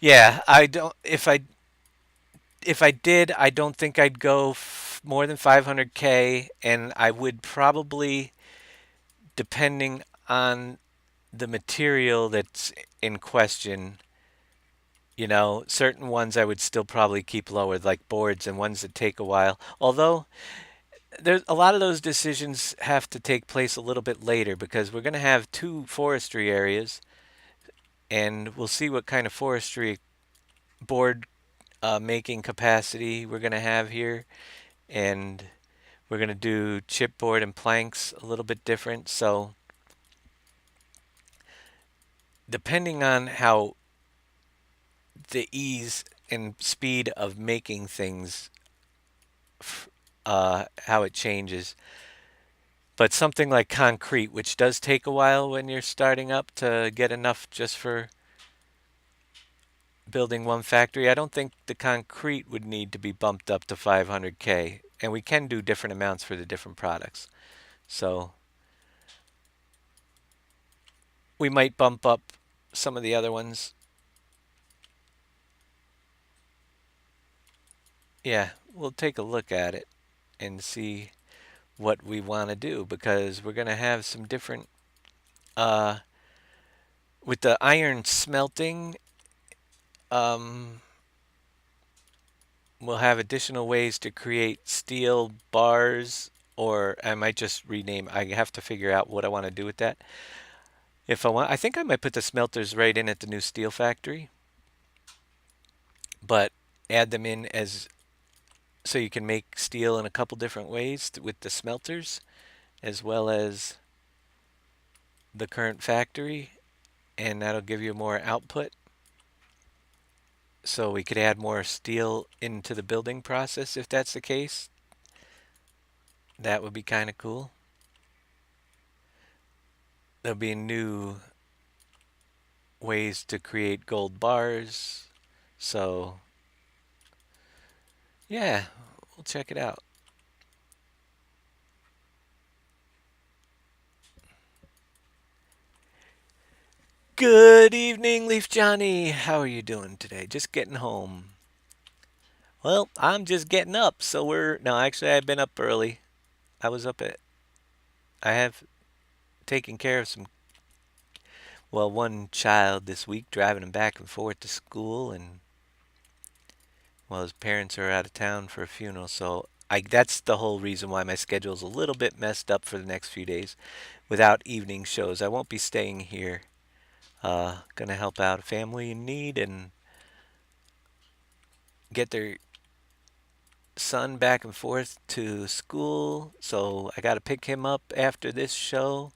[SPEAKER 1] yeah, I don't. If I did, I don't think I'd go more than 500K, and I would probably, depending on the material that's in question, certain ones I would still probably keep lower, like boards and ones that take a while. Although there's a lot of those decisions have to take place a little bit later because we're going to have two forestry areas, and we'll see what kind of forestry board making capacity we're going to have here, and we're going to do chipboard and planks a little bit different. So depending on how the ease and speed of making things, how it changes. But something like concrete, which does take a while when you're starting up to get enough just for building one factory, I don't think the concrete would need to be bumped up to 500K. And we can do different amounts for the different products. So we might bump up some of the other ones. Yeah, we'll take a look at it and see what we want to do because we're going to have some different uh with the iron smelting, um we'll have additional ways to create steel bars, or I might just rename. I have to figure out what I want to do with that. If I want, I think I might put the smelters right in at the new steel factory, but add them in as so you can make steel in a couple different ways with the smelters as well as the current factory, and that'll give you more output. So we could add more steel into the building process if that's the case. That would be kind of cool. There'll be new ways to create gold bars. So, yeah, we'll check it out. Good evening, Leaf Johnny. How are you doing today? Just getting home. Well, I'm just getting up, so no, actually, I've been up early. I was up at, I have taken care of one child this week, driving him back and forth to school, and, well, his parents are out of town for a funeral, so that's the whole reason why my schedule's a little bit messed up for the next few days without evening shows. I won't be staying here. Gonna help out a family in need and get their son back and forth to school, so I got to pick him up after this show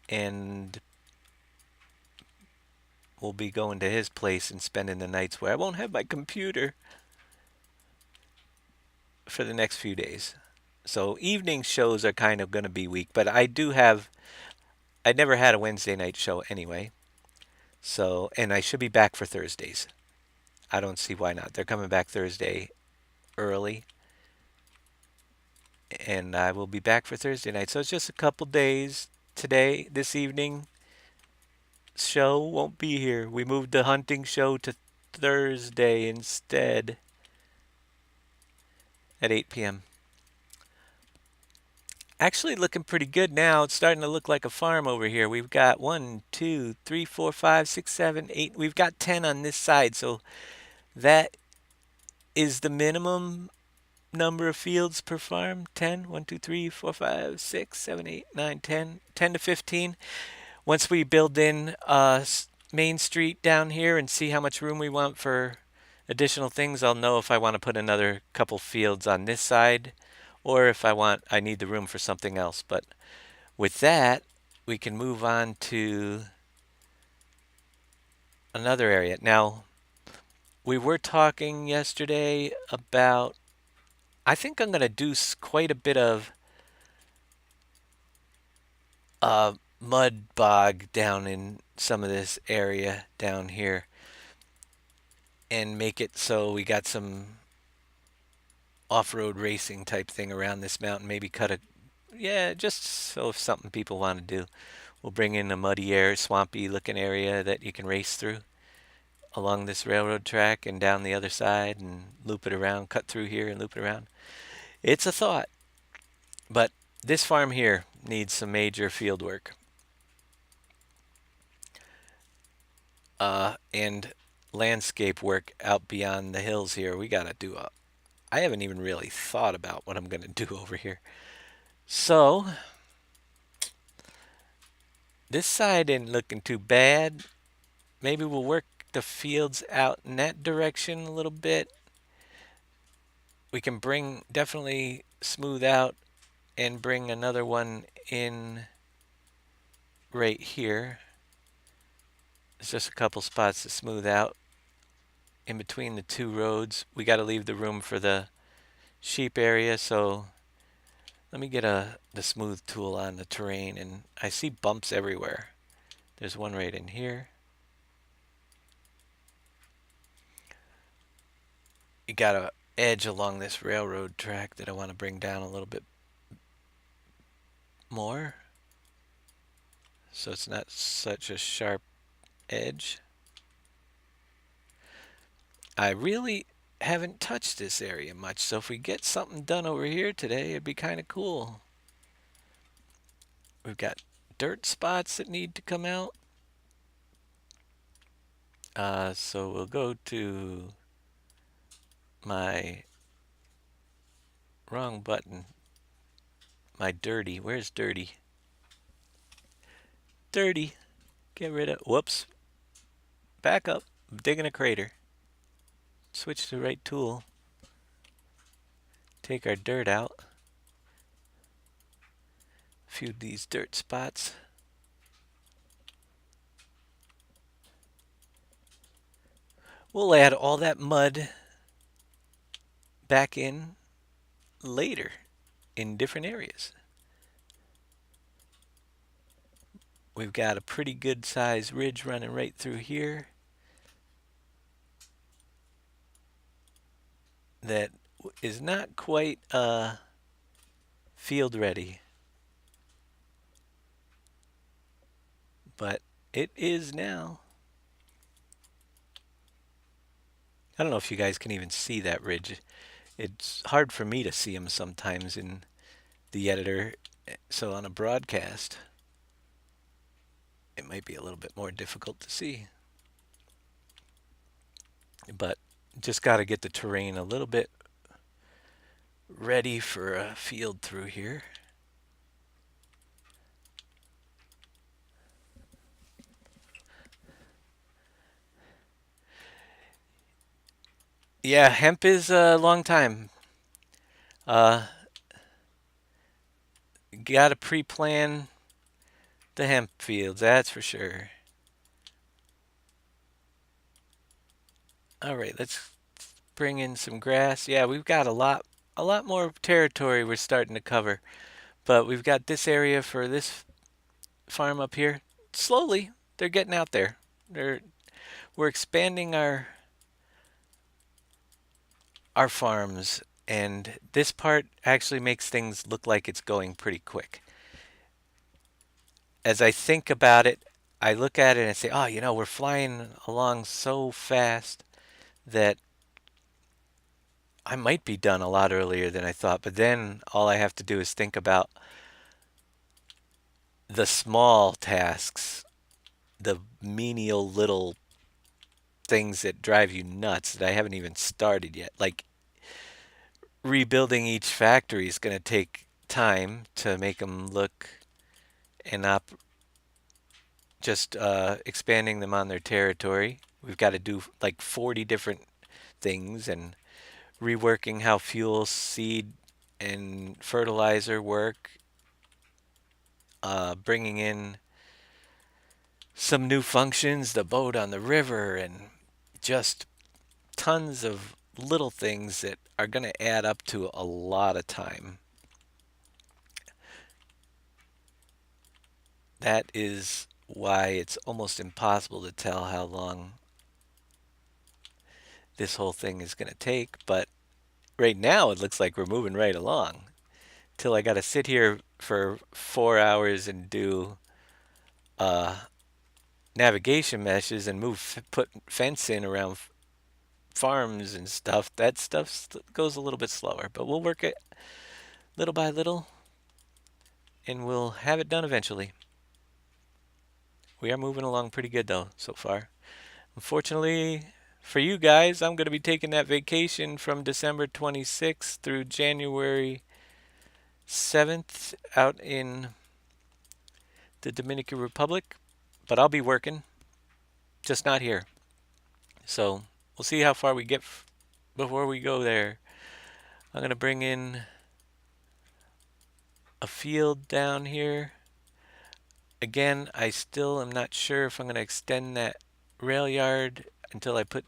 [SPEAKER 1] and we'll be going to his place and spending the nights where I won't have my computer for the next few days. So evening shows are kind of going to be weak, but I never had a Wednesday night show anyway. So, and I should be back for Thursdays. I don't see why not. They're coming back Thursday early and I will be back for Thursday night. So it's just a couple days. Today, this evening, show won't be here. We moved the hunting show to Thursday instead at 8 p.m. Actually looking pretty good now. It's starting to look like a farm over here. We've got 1, 2, 3, 4, 5, 6, 7, 8. We've got 10 on this side. So that is the minimum number of fields per farm. 10, 1, 2, 3, 4, 5, 6, 7, 8, 9, 10. 10 to 15. Once we build in Main Street down here and see how much room we want for additional things, I'll know if I want to put another couple fields on this side or if I need the room for something else. But with that, we can move on to another area. Now, we were talking yesterday about, I think I'm going to do quite a bit of mud bog down in some of this area down here and make it so we got some off-road racing type thing around this mountain. Maybe just so if something people want to do. We'll bring in a muddy swampy looking area that you can race through along this railroad track and down the other side and loop it around, cut through here and loop it around. It's a thought, but this farm here needs some major field work. And landscape work out beyond the hills here. We gotta do I haven't even really thought about what I'm gonna do over here. So this side isn't looking too bad. Maybe we'll work the fields out in that direction a little bit. We can definitely smooth out and bring another one in right here. There's just a couple spots to smooth out in between the two roads. We got to leave the room for the sheep area, so let me get the smooth tool on the terrain, and I see bumps everywhere. There's one right in here. You got a edge along this railroad track that I want to bring down a little bit more so it's not such a sharp edge. I really haven't touched this area much, so if we get something done over here today, it'd be kind of cool. We've got dirt spots that need to come out. So we'll go to my wrong button. My dirty. Where's dirty? Dirty. Get rid of. Whoops. Back up. I'm digging a crater. Switch to the right tool. Take our dirt out. A few of these dirt spots. We'll add all that mud back in later in different areas. We've got a pretty good sized ridge running right through here that is not quite field ready. but it is now. I don't know if you guys can even see that ridge. It's hard for me to see them sometimes in the editor, so on a broadcast, it might be a little bit more difficult to see. But just got to get the terrain a little bit ready for a field through here. Yeah, hemp is a long time. Uh, got to pre-plan the hemp fields, that's for sure. All right, let's bring in some grass. Yeah, we've got a lot more territory we're starting to cover. But we've got this area for this farm up here. Slowly, they're getting out there. They're we're expanding our farms, and this part actually makes things look like it's going pretty quick. As I think about it, I look at it and say, "Oh, we're flying along so fast that I might be done a lot earlier than I thought." But then all I have to do is think about the small tasks, the menial little things that drive you nuts that I haven't even started yet. Like rebuilding each factory is going to take time to make them look and up. Just expanding them on their territory. We've got to do like 40 different things and reworking how fuel, seed, and fertilizer work. Bringing in some new functions, the boat on the river, and just tons of little things that are going to add up to a lot of time. That is why it's almost impossible to tell how long this whole thing is going to take. But right now, it looks like we're moving right along. Till I got to sit here for 4 hours and do uh, navigation meshes and put fence in around farms and stuff. That stuff goes a little bit slower, but we'll work it little by little, and we'll have it done eventually. We are moving along pretty good though so far. Unfortunately for you guys, I'm going to be taking that vacation from December 26th through January 7th out in the Dominican Republic, but I'll be working, just not here. So we'll see how far we get before we go there. I'm going to bring in a field down here. Again, I still am not sure if I'm going to extend that rail yard until I put.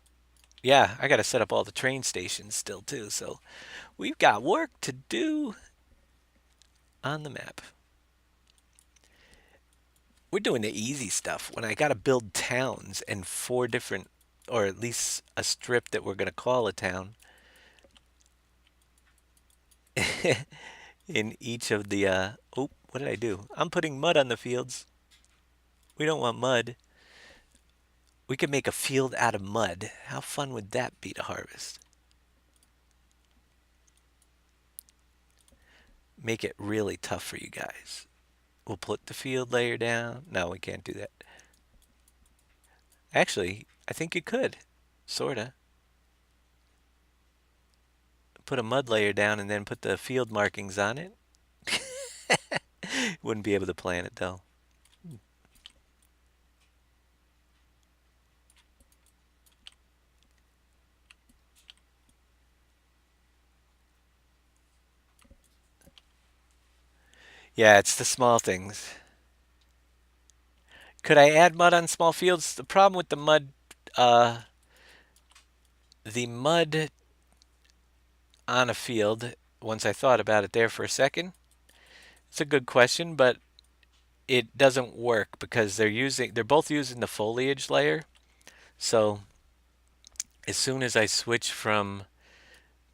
[SPEAKER 1] Yeah, I got to set up all the train stations still too. So we've got work to do on the map. We're doing the easy stuff when I got to build towns and 4 different, or at least a strip that we're going to call a town in each of the. Oh, what did I do? I'm putting mud on the fields. We don't want mud. We could make a field out of mud. How fun would that be to harvest? Make it really tough for you guys. We'll put the field layer down. No, we can't do that. Actually, I think you could. Sorta. Put a mud layer down and then put the field markings on it. Wouldn't be able to plant it though. Yeah, it's the small things. Could I add mud on small fields? The problem with uh, the mud on a field, once I thought about it there for a second, it's a good question, but it doesn't work because they're both using the foliage layer. So as soon as I switch from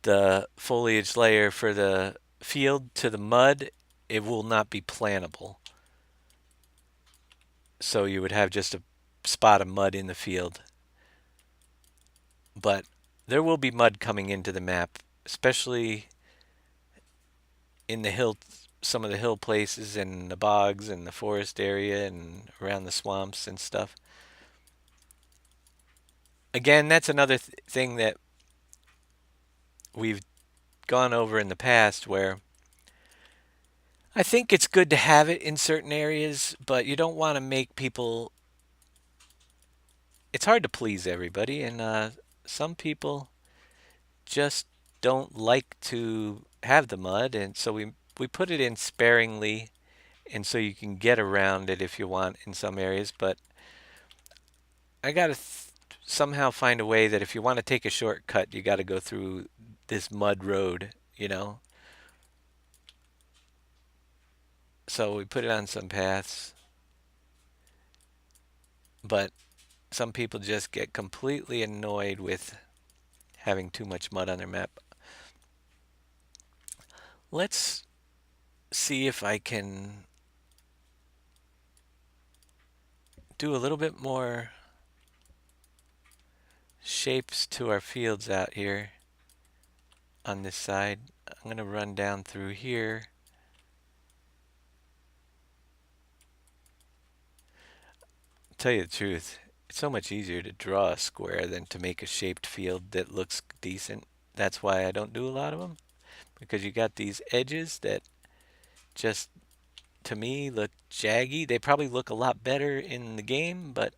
[SPEAKER 1] the foliage layer for the field to the mud, it will not be plantable. So you would have just a spot of mud in the field. But there will be mud coming into the map, especially in the hill, some of the hill places and the bogs and the forest area and around the swamps and stuff. Again, that's another thing that we've gone over in the past where I think it's good to have it in certain areas, but you don't want to make people. It's hard to please everybody, and some people just don't like to have the mud, and so we put it in sparingly, and so you can get around it if you want in some areas. But I gotta somehow find a way that if you want to take a shortcut, you got to go through this mud road, you know. So we put it on some paths, but some people just get completely annoyed with having too much mud on their map. Let's see if I can do a little bit more shapes to our fields out here on this side. I'm going to run down through here. Tell you the truth, it's so much easier to draw a square than to make a shaped field that looks decent. That's why I don't do a lot of them, because you got these edges that just, to me, look jaggy. They probably look a lot better in the game, but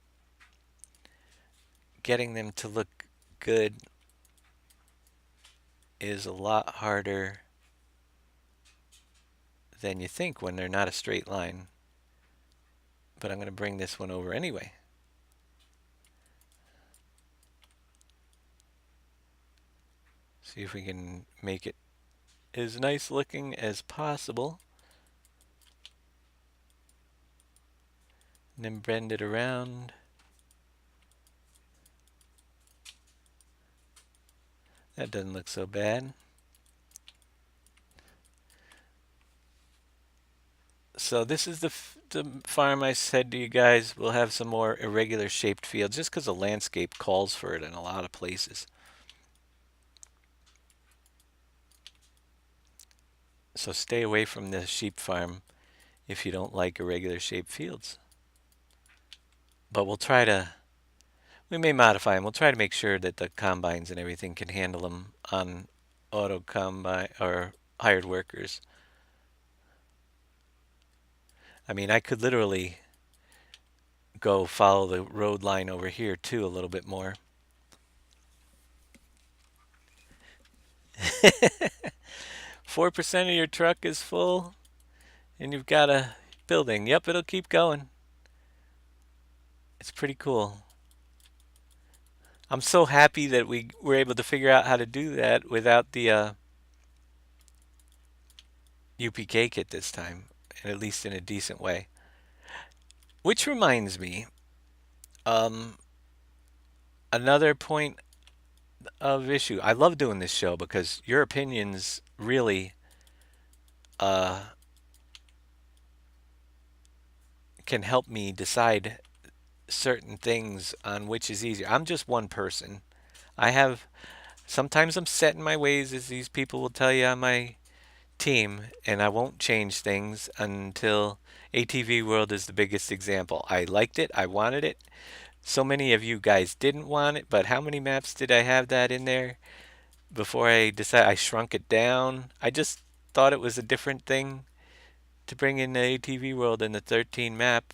[SPEAKER 1] getting them to look good is a lot harder than you think when they're not a straight line. But I'm going to bring this one over anyway. See if we can make it as nice looking as possible. And then bend it around. That doesn't look so bad. So this is the farm I said to you guys. We'll have some more irregular shaped fields just because the landscape calls for it in a lot of places. So stay away from the sheep farm if you don't like irregular shaped fields. But we may modify them. We'll try to make sure that the combines and everything can handle them on auto combine or hired workers. I mean, I could literally go follow the road line over here too a little bit more. 4% of your truck is full and you've got a building. Yep, it'll keep going. It's pretty cool. I'm so happy that we were able to figure out how to do that without the UPK kit this time, and at least in a decent way. Which reminds me, um, another point of issue. I love doing this show because your opinions really uh, can help me decide certain things on which is easier. I'm just one person. I have sometimes I'm set in my ways, as these people will tell you on my team, and I won't change things until ATV World is the biggest example. I liked it, I wanted it. So many of you guys didn't want it, but how many maps did I have that in there before I decided I shrunk it down? I just thought it was a different thing to bring in the ATV World in the 13 map,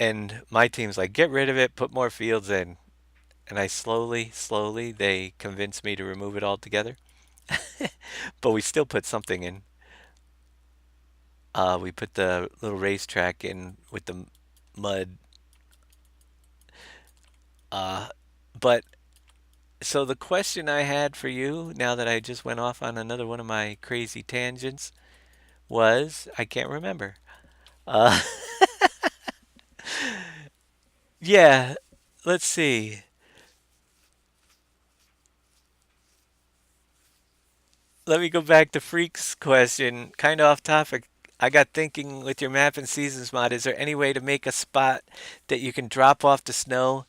[SPEAKER 1] and my team's like, get rid of it, put more fields in. And I slowly, they convinced me to remove it altogether. But we still put something in. We put the little racetrack in with the mud. Uh, but so the question I had for you, now that I just went off on another one of my crazy tangents, was I can't remember. Uh, yeah, let's see. Let me go back to Freak's question, kind of off topic. I got thinking with your map and seasons mod, is there any way to make a spot that you can drop off the snow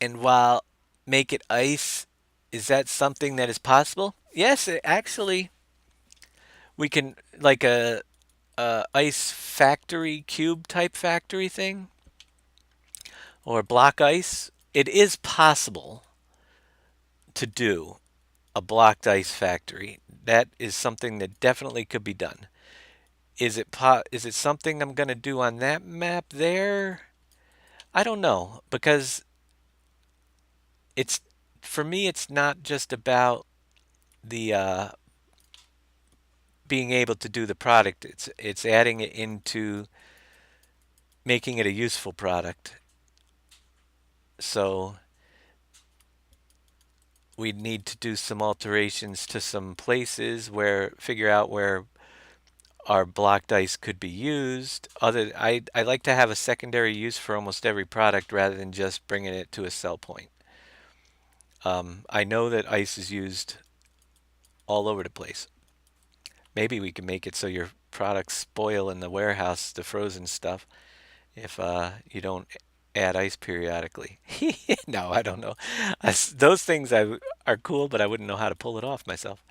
[SPEAKER 1] and while make it ice? Is that something that is possible? Yes, actually, we can like a ice factory cube type factory thing or block ice. It is possible to do a blocked ice factory. That is something that definitely could be done. Is it something I'm going to do on that map there? I don't know because it's for me it's not just about the being able to do the product. It's adding it into making it a useful product. So we need to do some alterations to some places where figure out where our blocked ice could be used. I like to have a secondary use for almost every product rather than just bringing it to a sell point. I know that ice is used all over the place. Maybe we can make it so your products spoil in the warehouse, the frozen stuff, if you don't add ice periodically. No, I don't know. Those things are cool, but I wouldn't know how to pull it off myself.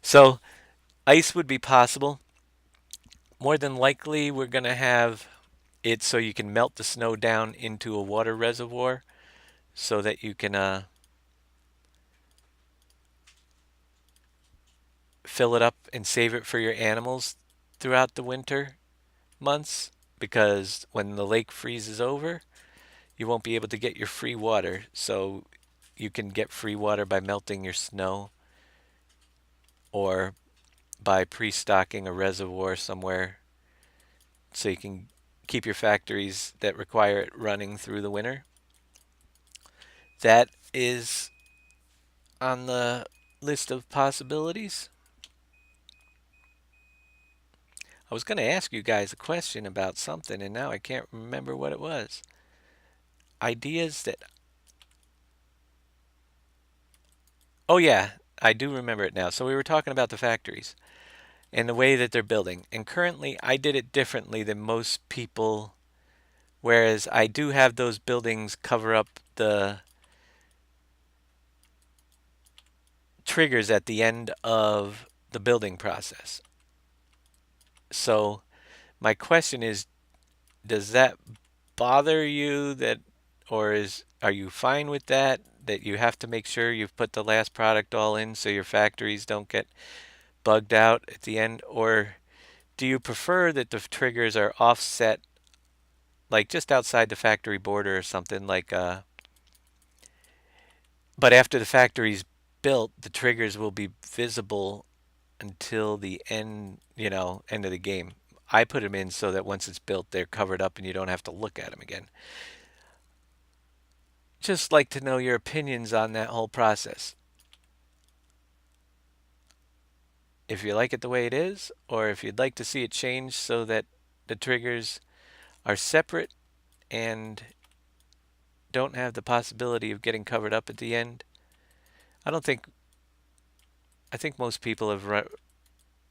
[SPEAKER 1] So ice would be possible. More than likely, we're going to have it so you can melt the snow down into a water reservoir so that you can fill it up and save it for your animals throughout the winter months. Because when the lake freezes over, you won't be able to get your free water. So you can get free water by melting your snow or by pre-stocking a reservoir somewhere so you can keep your factories that require it running through the winter. That is on the list of possibilities. I was going to ask you guys a question about something, and now I can't remember what it was. Ideas that. Oh, yeah, I do remember it now. So we were talking about the factories and the way that they're building. And currently, I did it differently than most people, whereas I do have those buildings cover up the triggers at the end of the building process. So my question is, does that bother you that, or are you fine with that you have to make sure you've put the last product all in so your factories don't get bugged out at the end? Or do you prefer that the triggers are offset, like just outside the factory border or something like, but after the factory's built, the triggers will be visible until the end, end of the game. I put them in so that once it's built, they're covered up and you don't have to look at them again. Just like to know your opinions on that whole process. If you like it the way it is, or if you'd like to see it change so that the triggers are separate and don't have the possibility of getting covered up at the end. I don't think, I think most people have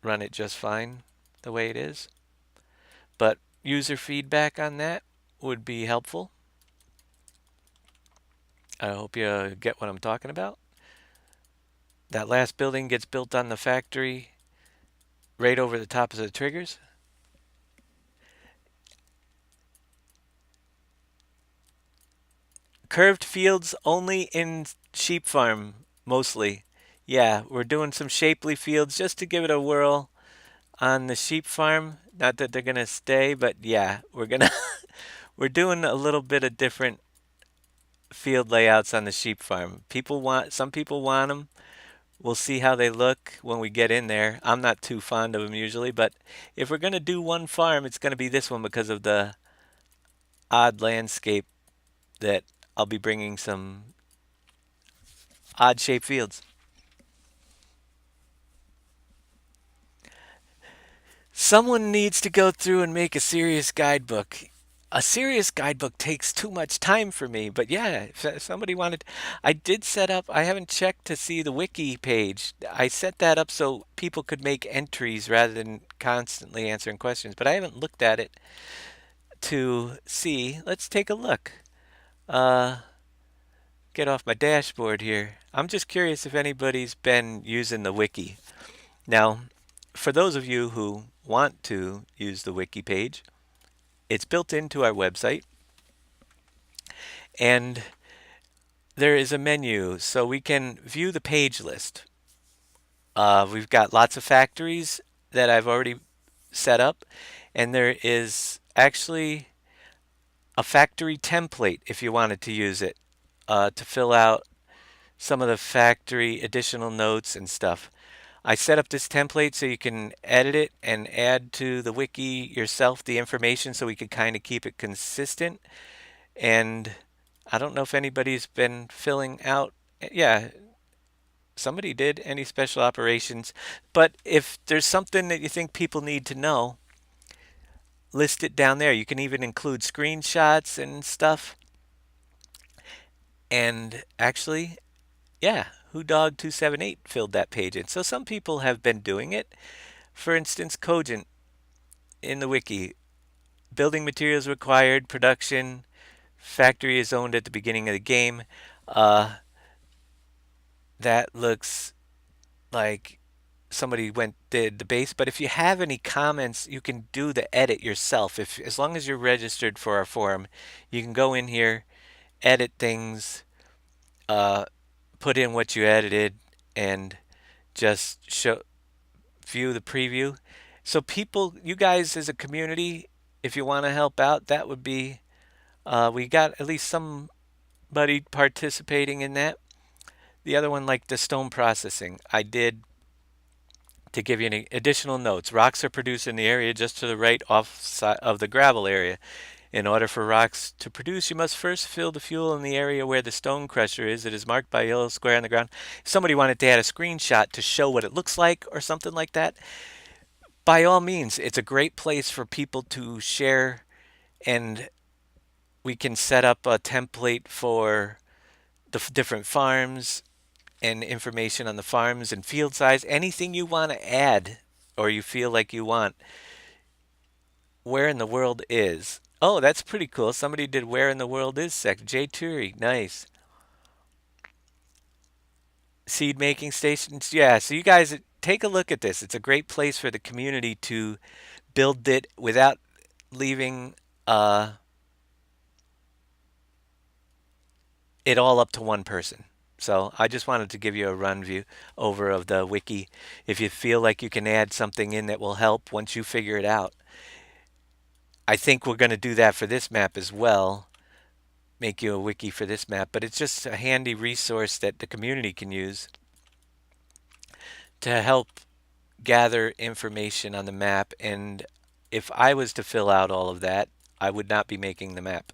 [SPEAKER 1] run it just fine the way it is. But user feedback on that would be helpful. I hope you get what I'm talking about. That last building gets built on the factory right over the top of the triggers. Curved fields only in sheep farm, mostly. Yeah, we're doing some shapely fields just to give it a whirl on the sheep farm. Not that they're gonna stay, but yeah, we're doing a little bit of different field layouts on the sheep farm. Some people want them. We'll see how they look when we get in there. I'm not too fond of them usually, but if we're gonna do one farm, it's gonna be this one because of the odd landscape that I'll be bringing some odd shaped fields. Someone needs to go through and make a serious guidebook. a serious guidebook takes too much time for me. But yeah, if somebody wanted, I did set up, I haven't checked to see the wiki page. I set that up so people could make entries rather than constantly answering questions, but I haven't looked at it to see. Let's take a look. Uh, get off my dashboard here. I'm just curious if anybody's been using the wiki. Now, for those of you who want to use the wiki page, it's built into our website, and there is a menu so we can view the page list. We've got lots of factories that I've already set up, and there is actually a factory template if you wanted to use it to fill out some of the factory additional notes and stuff. I set up this template so you can edit it and add to the wiki yourself the information so we could kind of keep it consistent. And I don't know if anybody's been filling out. Yeah, somebody did. Any special operations. But if there's something that you think people need to know, list it down there. You can even include screenshots and stuff. And actually, yeah, WhoDog278 filled that page in. So some people have been doing it. For instance, Cogent in the wiki, building materials required, production, factory is owned at the beginning of the game. Uh, that looks like somebody went did the base. But if you have any comments, you can do the edit yourself. If as long as you're registered for our forum, you can go in here, edit things, uh, put in what you edited, and just show view the preview. So people, you guys as a community, if you want to help out, that would be we got at least somebody participating in that. The other one, like the stone processing, I did to give you any additional notes. Rocks are produced in the area just to the right off of the gravel area. In order for rocks to produce, you must first fill the fuel in the area where the stone crusher is. It is marked by a yellow square on the ground. If somebody wanted to add a screenshot to show what it looks like or something like that, by all means, it's a great place for people to share, and we can set up a template for the different farms and information on the farms and field size. Anything you want to add or you feel like you want. Where in the world is? Oh, that's pretty cool. Somebody did where in the world is section. Jay Turi, nice. Seed making stations. Yeah, so you guys take a look at this. It's a great place for the community to build it without leaving it all up to one person. So I just wanted to give you a run view over of the wiki. If you feel like you can add something in that will help once you figure it out. I think we're going to do that for this map as well. Make you a wiki for this map, but it's just a handy resource that the community can use to help gather information on the map. And if I was to fill out all of that, I would not be making the map.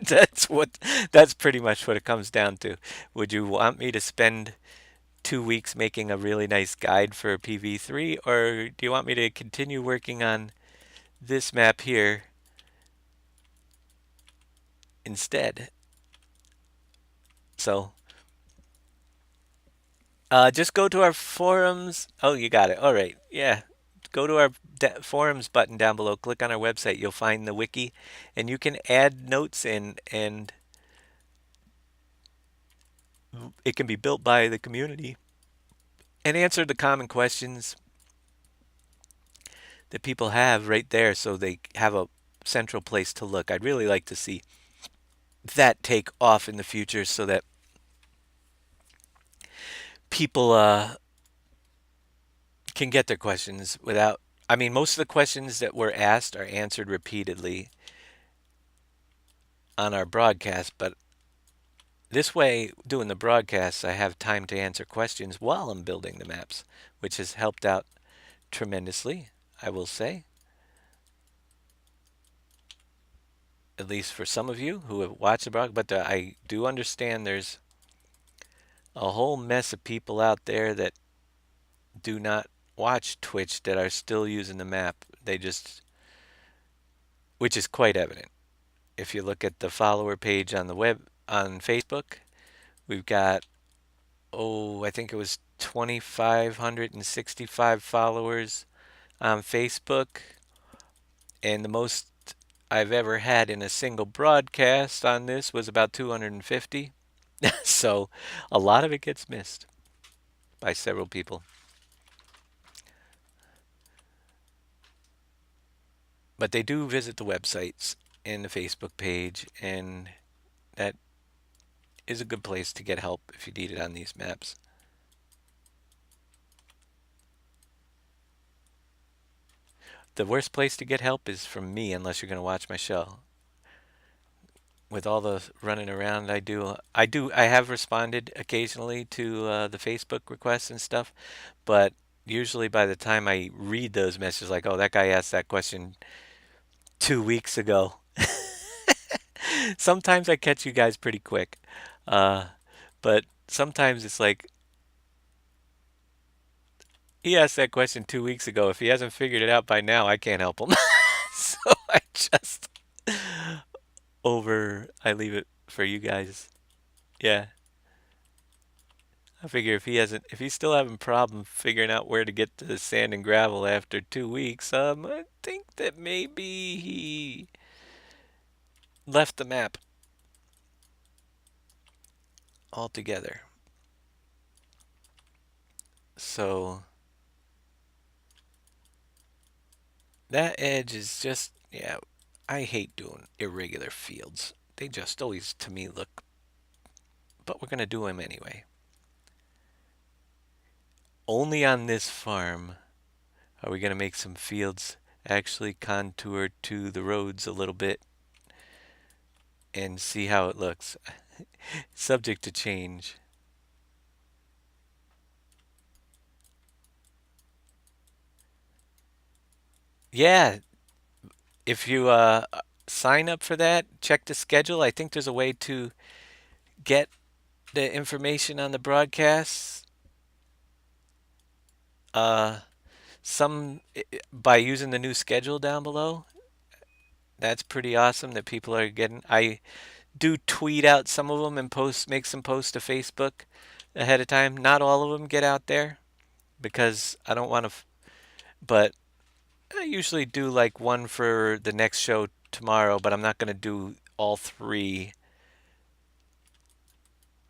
[SPEAKER 1] that's what that's pretty much what it comes down to. Would you want me to spend 2 weeks making a really nice guide for PV3, or do you want me to continue working on this map here instead? So just go to our forums. Oh, you got it. All right. Yeah. Go to our forums button down below. Click on our website. You'll find the wiki, and you can add notes in, and it can be built by the community and answer the common questions that people have right there so they have a central place to look. I'd really like to see that take off in the future so that people can get their questions without. I mean, most of the questions that were asked are answered repeatedly on our broadcast, but this way, doing the broadcasts, I have time to answer questions while I'm building the maps, which has helped out tremendously, I will say. At least for some of you who have watched the broadcast, but I do understand there's a whole mess of people out there that do not watch Twitch that are still using the map. They just which is quite evident. If you look at the follower page on the web on Facebook, we've got, I think it was 2,565 followers on Facebook, and the most I've ever had in a single broadcast on this was about 250. So a lot of it gets missed by several people. But they do visit the websites and the Facebook page, and that is a good place to get help if you need it on these maps. The worst place to get help is from me unless you're going to watch my show. With all the running around I have responded occasionally to the Facebook requests and stuff, but usually by the time I read those messages, like, oh, that guy asked that question 2 weeks ago. Sometimes I catch you guys pretty quick, uh, but sometimes it's like he asked that question 2 weeks ago. If he hasn't figured it out by now, I can't help him. So I just I leave it for you guys. Yeah. I figure if he's still having problem figuring out where to get the sand and gravel after 2 weeks, I think that maybe he left the map altogether. So that edge is just, yeah, I hate doing irregular fields. They just always, to me, look, but we're going to do them anyway. Only on this farm are we going to make some fields actually contour to the roads a little bit and see how it looks. Subject to change. Yeah, if you sign up for that, check the schedule. I think there's a way to get the information on the broadcasts. Uh, some by using the new schedule down below. That's pretty awesome that people are getting. I do tweet out some of them and make some posts to Facebook ahead of time. Not all of them get out there because I don't want to, but I usually do like one for the next show tomorrow, but I'm not going to do all three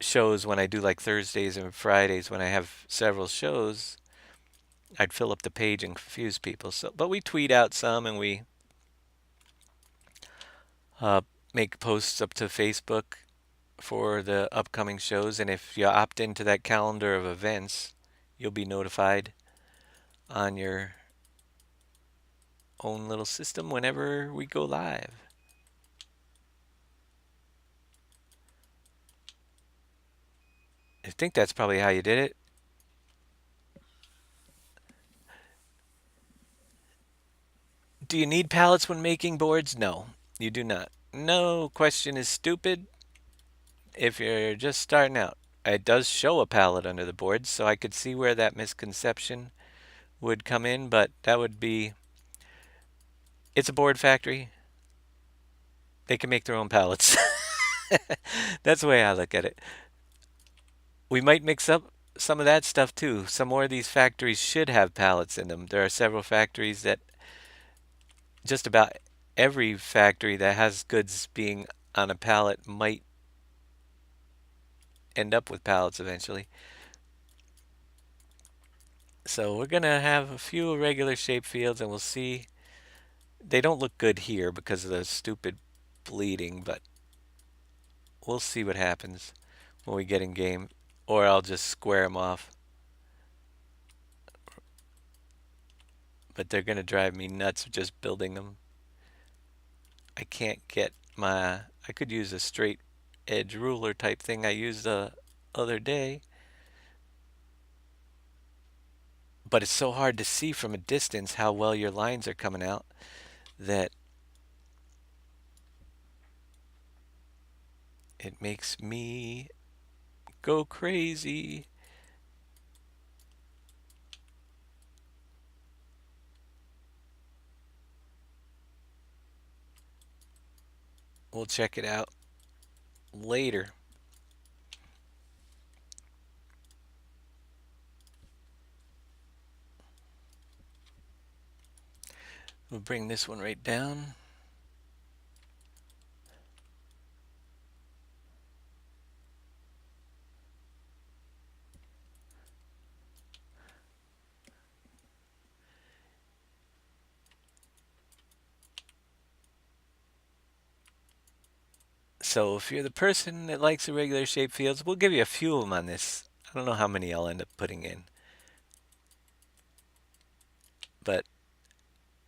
[SPEAKER 1] shows when I do like Thursdays and Fridays when I have several shows. I'd fill up the page and confuse people. So, but we tweet out some and we uh, make posts up to Facebook for the upcoming shows. And if you opt into that calendar of events, you'll be notified on your own little system whenever we go live. I think that's probably how you did it. Do you need pallets when making boards? No, you do not. No question is stupid if you're just starting out. It does show a pallet under the board, so I could see where that misconception would come in, but that would be, it's a board factory. They can make their own pallets. That's the way I look at it. We might mix up some of that stuff too. Some more of these factories should have pallets in them. There are several factories that just about every factory that has goods being on a pallet might end up with pallets eventually. So we're going to have a few irregular shaped fields and we'll see. They don't look good here because of the stupid bleeding, but we'll see what happens when we get in game. Or I'll just square them off. But they're going to drive me nuts just building them. I can't get I could use a straight edge ruler type thing I used the other day. But it's so hard to see from a distance how well your lines are coming out that it makes me go crazy. we'll check it out later. We'll bring this one right down. So if you're the person that likes irregular shaped fields, we'll give you a few of them on this. I don't know how many I'll end up putting in, but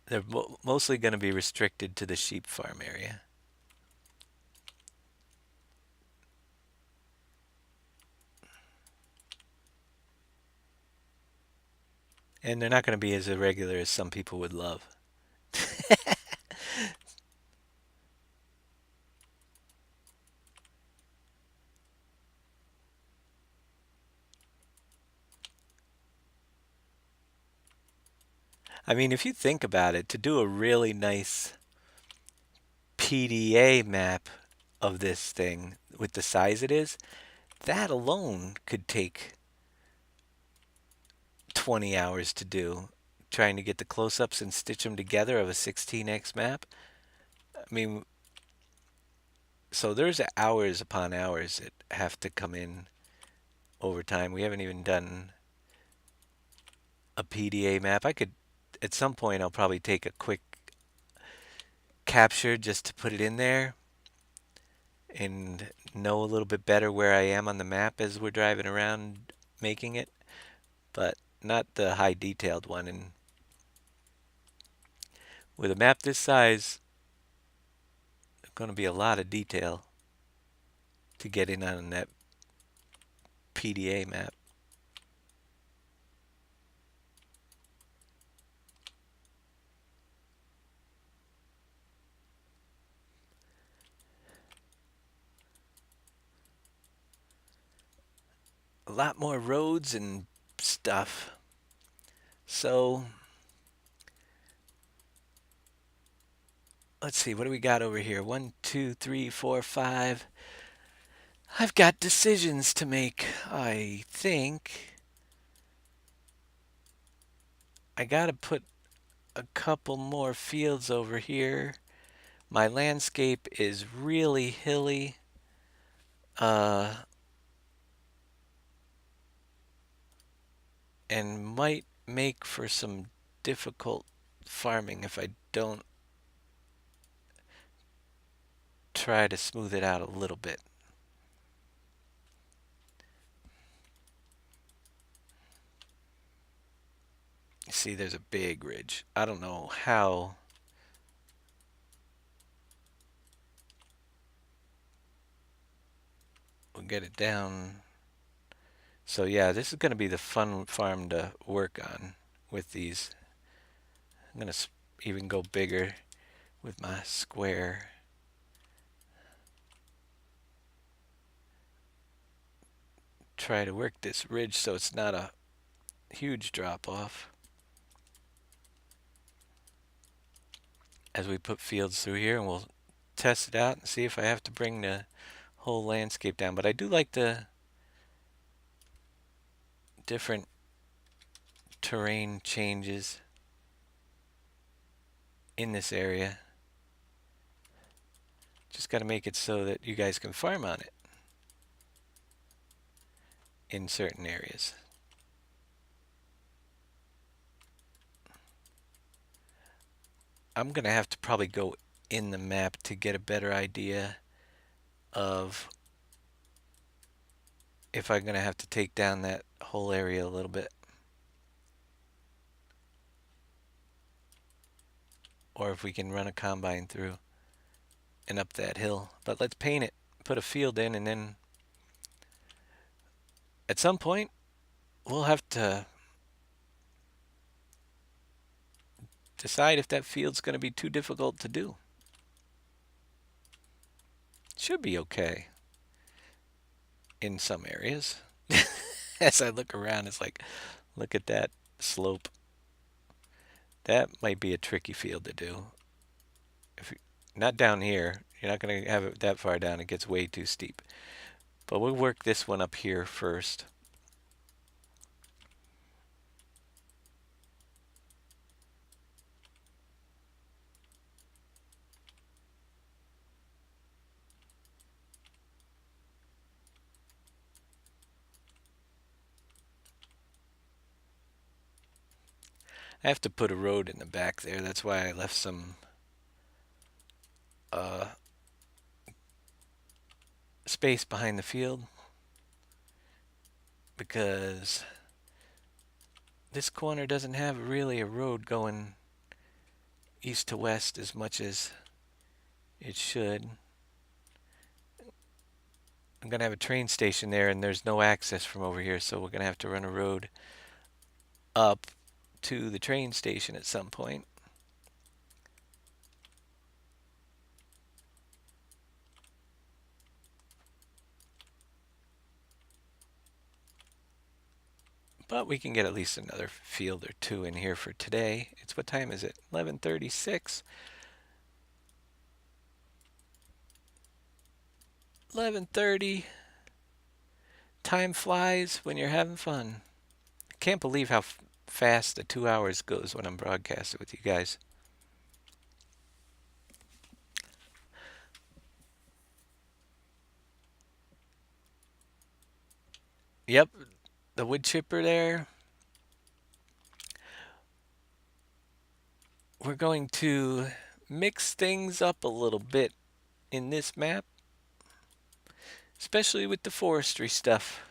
[SPEAKER 1] they're mostly going to be restricted to the sheep farm area. And they're not going to be as irregular as some people would love. I mean, if you think about it, to do a really nice PDA map of this thing with the size it is, that alone could take 20 hours to do. Trying to get the close-ups and stitch them together of a 16x map. I mean, so there's hours upon hours that have to come in over time. We haven't even done a PDA map. I could, at some point, I'll probably take a quick capture just to put it in there and know a little bit better where I am on the map as we're driving around making it, but not the high detailed one. And with a map this size, there's going to be a lot of detail to get in on that PDA map. A lot more roads and stuff. So let's see, what do we got over here? 1, 2, 3, 4, 5. I've got decisions to make. I think I gotta put a couple more fields over here. My landscape is really hilly. And might make for some difficult farming if I don't try to smooth it out a little bit. You see, there's a big ridge. I don't know how we'll get it down. So yeah, this is going to be the fun farm to work on with these. I'm going to even go bigger with my square. Try to work this ridge so it's not a huge drop off as we put fields through here, and we'll test it out and see if I have to bring the whole landscape down. But I do like the different terrain changes in this area. Just got to make it so that you guys can farm on it in certain areas. I'm going to have to probably go in the map to get a better idea of if I'm going to have to take down that whole area a little bit, or if we can run a combine through and up that hill. But let's paint it, put a field in, and then at some point we'll have to decide if that field's going to be too difficult to do. Should be okay in some areas. As I look around, it's like, look at that slope. That might be a tricky field to do. If you, not down here, You're not going to have it that far down. It gets way too steep. But we'll work this one up here first. I have to put a road in the back there. That's why I left some uh, space behind the field, because this corner doesn't have really a road going east to west as much as it should. I'm going to have a train station there, and there's no access from over here, so we're going to have to run a road up to the train station at some point. But we can get at least another field or two in here for today. It's, what time is it? 11:36. 11:30. Time flies when you're having fun. Can't believe how fast the 2 hours goes when I'm broadcasting with you guys. Yep, the wood chipper there. We're going to mix things up a little bit in this map, especially with the forestry stuff.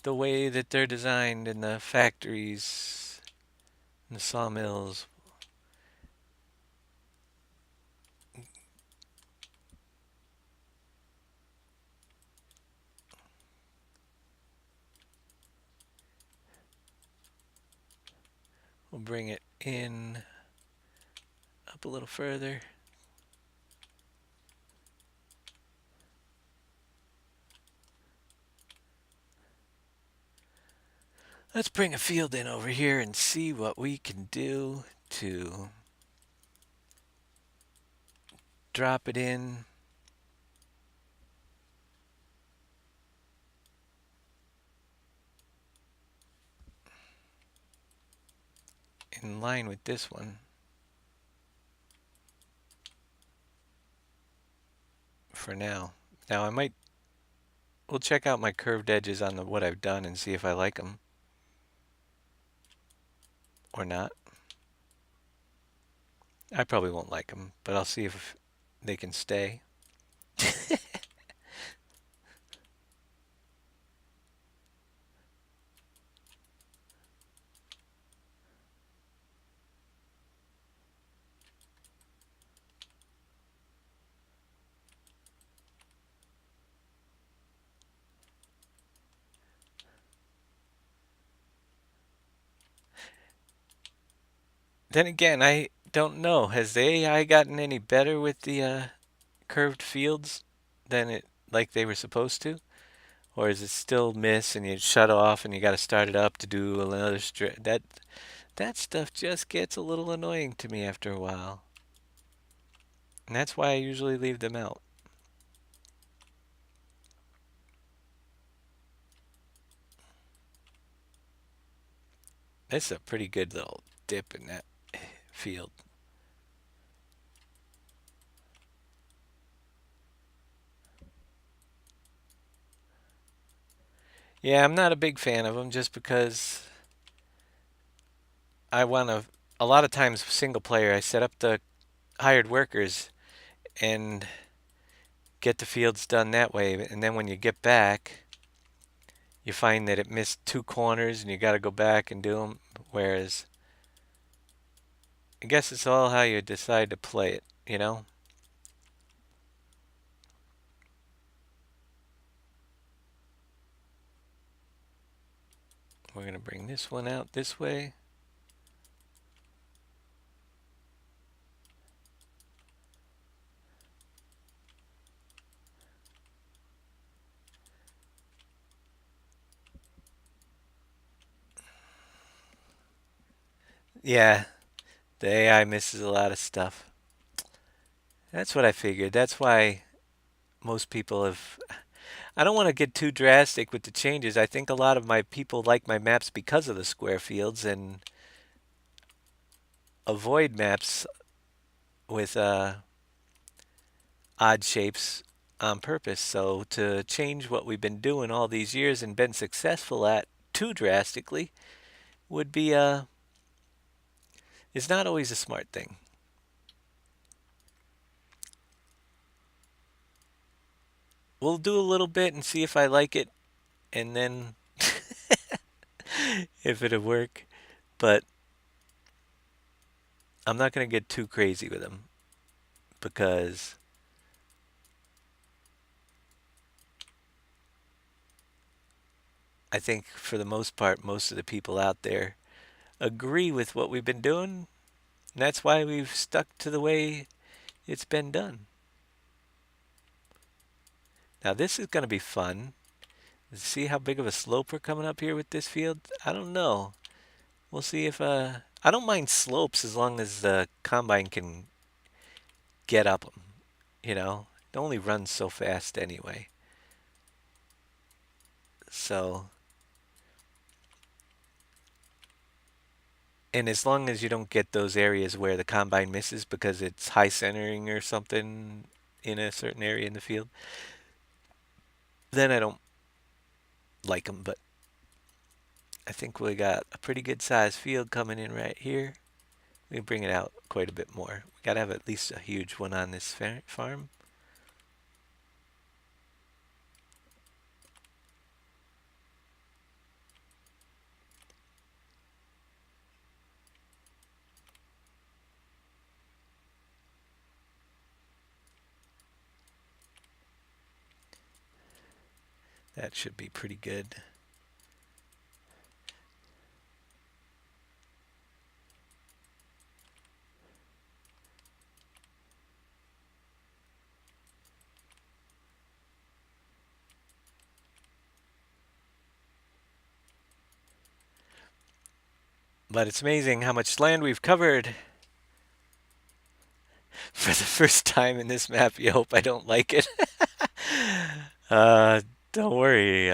[SPEAKER 1] The way that they're designed in the factories and the sawmills. We'll bring it in up a little further. Let's bring a field in over here and see what we can do to drop it in line with this one for now. Now we'll check out my curved edges on what I've done and see if I like them or not. I probably won't like them, but I'll see if they can stay. Then again, I don't know. Has the AI gotten any better with the curved fields than it like they were supposed to? Or is it still miss and you shut off and you got to start it up to do another strip? That stuff just gets a little annoying to me after a while. And that's why I usually leave them out. That's a pretty good little dip in that field. Yeah, I'm not a big fan of them just because I want to. A lot of times, single player, I set up the hired workers and get the fields done that way. And then when you get back, you find that it missed two corners and you got to go back and do them. Whereas, I guess it's all how you decide to play it, you know? We're going to bring this one out this way. Yeah, the AI misses a lot of stuff. That's what I figured. That's why most people have. I don't want to get too drastic with the changes. I think a lot of my people like my maps because of the square fields and avoid maps with odd shapes on purpose. So to change what we've been doing all these years and been successful at too drastically would be is not always a smart thing. We'll do a little bit and see if I like it, and then if it'll work. But I'm not going to get too crazy with them because I think for the most part, most of the people out there agree with what we've been doing. And that's why we've stuck to the way it's been done. Now this is going to be fun. See how big of a slope we're coming up here with this field? I don't know. We'll see if I don't mind slopes as long as the combine can get up them. You know, it only runs so fast anyway. So, and as long as you don't get those areas where the combine misses because it's high centering or something in a certain area in the field, then I don't like them. But I think we got a pretty good sized field coming in right here. We can bring it out quite a bit more. We got to have at least a huge one on this farm. That should be pretty good. But it's amazing how much land we've covered for the first time in this map. You hope I don't like it. Don't worry.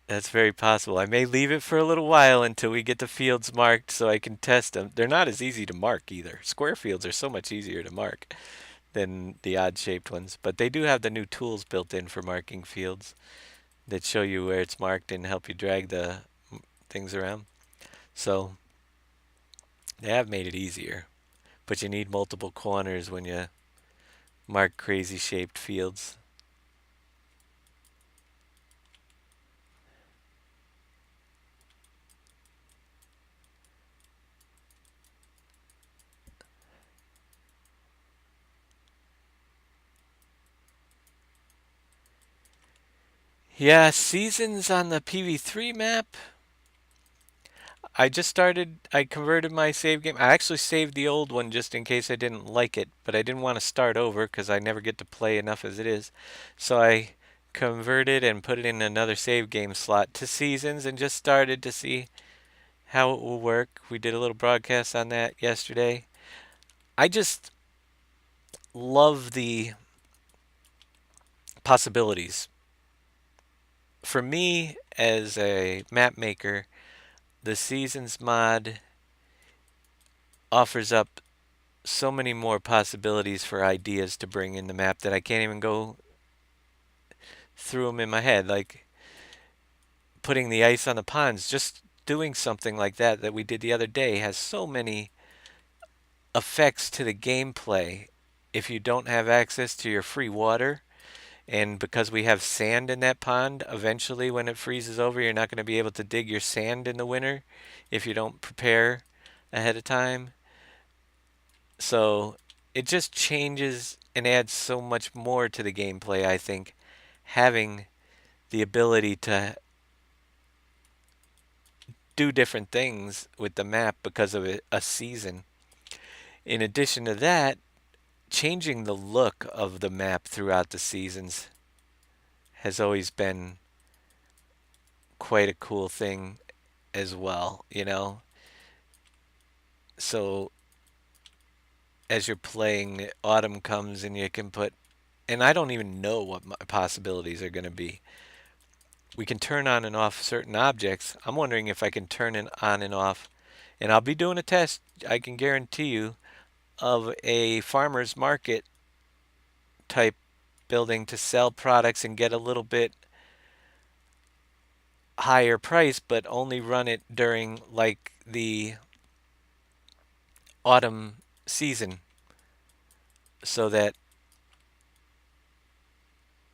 [SPEAKER 1] That's very possible. I may leave it for a little while until we get the fields marked so I can test them. They're not as easy to mark either. Square fields are so much easier to mark than the odd shaped ones, but they do have the new tools built in for marking fields that show you where it's marked and help you drag the things around. So they have made it easier, but you need multiple corners when you mark crazy shaped fields. Yeah, seasons on the PV3 map. I converted my save game. I actually saved the old one just in case I didn't like it, but I didn't want to start over because I never get to play enough as it is. So I converted and put it in another save game slot to seasons and just started to see how it will work. We did a little broadcast on that yesterday. I just love the possibilities. For me, as a map maker, the Seasons mod offers up so many more possibilities for ideas to bring in the map that I can't even go through them in my head. Like putting the ice on the ponds, just doing something like that we did the other day has so many effects to the gameplay if you don't have access to your free water. And because we have sand in that pond, eventually when it freezes over, you're not going to be able to dig your sand in the winter if you don't prepare ahead of time. So it just changes and adds so much more to the gameplay, I think, having the ability to do different things with the map because of a season. In addition to that, changing the look of the map throughout the seasons has always been quite a cool thing as well, you know? So as you're playing, autumn comes and you can put, and I don't even know what my possibilities are going to be. We can turn on and off certain objects. I'm wondering if I can turn it on and off, and I'll be doing a test, I can guarantee you, of a farmer's market type building to sell products and get a little bit higher price, but only run it during like the autumn season so that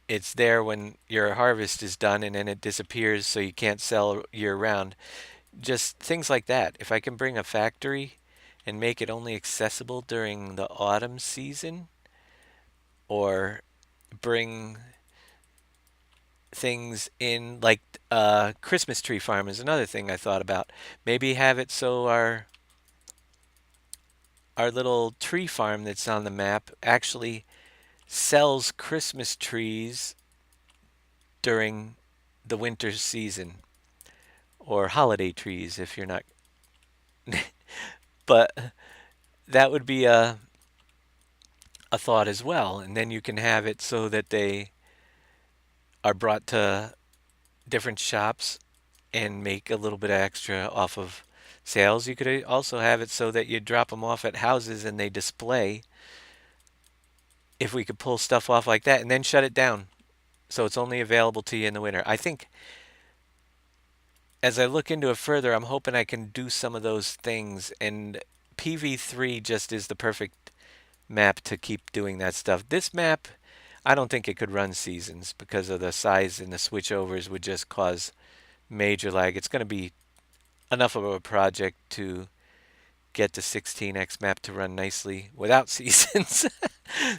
[SPEAKER 1] it's there when your harvest is done and then it disappears so you can't sell year round. Just things like that. If I can bring a factory and make it only accessible during the autumn season, or bring things in like Christmas tree farm is another thing I thought about. Maybe have it so our little tree farm that's on the map actually sells Christmas trees during the winter season, or holiday trees if you're not. But that would be a thought as well. And then you can have it so that they are brought to different shops and make a little bit extra off of sales. You could also have it so that you drop them off at houses and they display, if we could pull stuff off like that, and then shut it down so it's only available to you in the winter. I think as I look into it further, I'm hoping I can do some of those things, and PV3 just is the perfect map to keep doing that stuff. This map, I don't think it could run seasons because of the size, and the switchovers would just cause major lag. It's going to be enough of a project to get the 16x map to run nicely without seasons.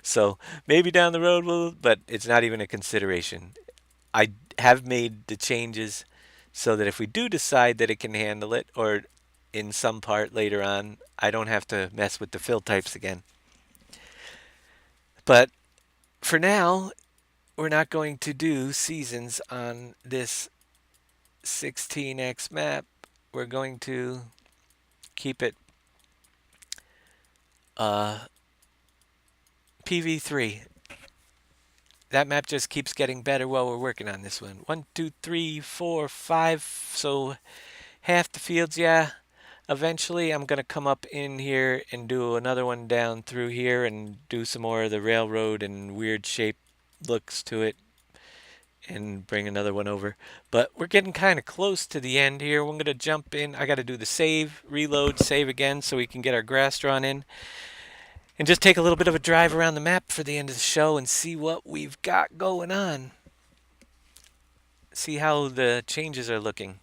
[SPEAKER 1] So maybe down the road but it's not even a consideration. I have made the changes so that if we do decide that it can handle it, or in some part later on, I don't have to mess with the fill types again. But for now, we're not going to do seasons on this 16x map. We're going to keep it uh, PV3. That map just keeps getting better while we're working on this one. 1, 2, 3, 4, 5. So half the fields, yeah. Eventually, I'm going to come up in here and do another one down through here and do some more of the railroad and weird shape looks to it and bring another one over. But we're getting kind of close to the end here. We're going to jump in. I got to do the save, reload, save again so we can get our grass drawn in. And just take a little bit of a drive around the map for the end of the show and see what we've got going on. See how the changes are looking.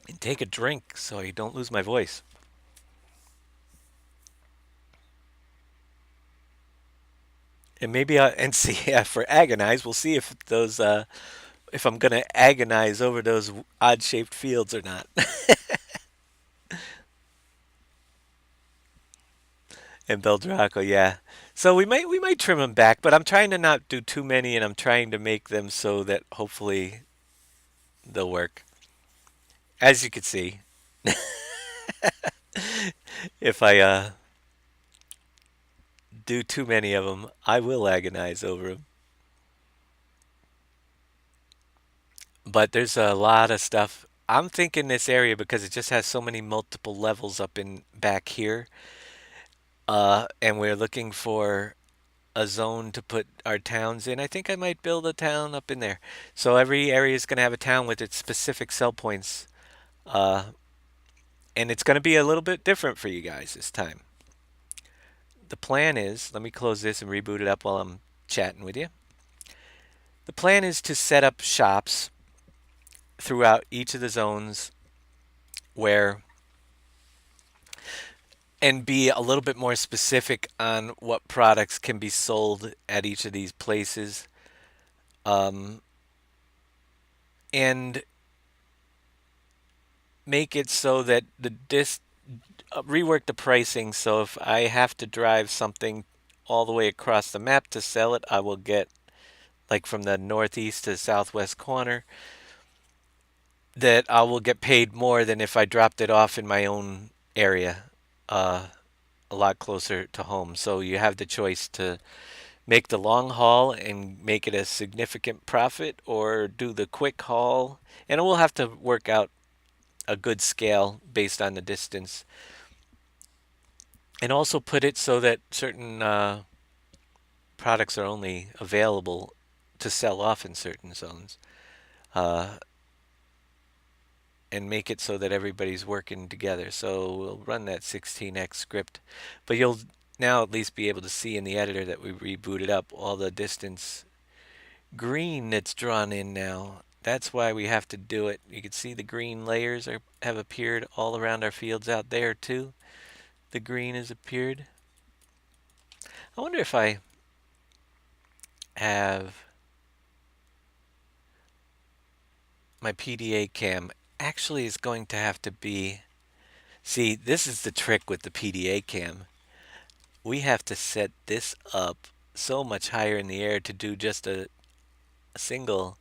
[SPEAKER 1] And take a drink so I don't lose my voice. And maybe and see, yeah, for agonize, we'll see if those if I'm gonna agonize over those odd shaped fields or not. And Beldraco, yeah. So we might trim them back, but I'm trying to not do too many, and I'm trying to make them so that hopefully they'll work. As you can see, if I do too many of them, I will agonize over them. But there's a lot of stuff. I'm thinking this area because it just has so many multiple levels up in back here, and we're looking for a zone to put our towns in. I think I might build a town up in there. So every area is going to have a town with its specific sell points, uh, and it's going to be a little bit different for you guys this time. The plan is, let me close this and reboot it up while I'm chatting with you. The plan is to set up shops throughout each of the zones where, and be a little bit more specific on what products can be sold at each of these places. Um, and make it so that rework the pricing, so if I have to drive something all the way across the map to sell it, I will get, like, from the northeast to southwest corner, that I will get paid more than if I dropped it off in my own area a lot closer to home. So you have the choice to make the long haul and make it a significant profit, or do the quick haul. And we'll have to work out a good scale based on the distance. And also put it so that certain products are only available to sell off in certain zones. Uh, and make it so that everybody's working together. So we'll run that 16x script. But you'll now at least be able to see in the editor that we rebooted up all the distance green that's drawn in now. That's why we have to do it. You can see the green layers have appeared all around our fields out there too. The green has appeared. I wonder if I have my PDA cam. Actually, is going to have to be... See, this is the trick with the PDA cam. We have to set this up so much higher in the air to do just a single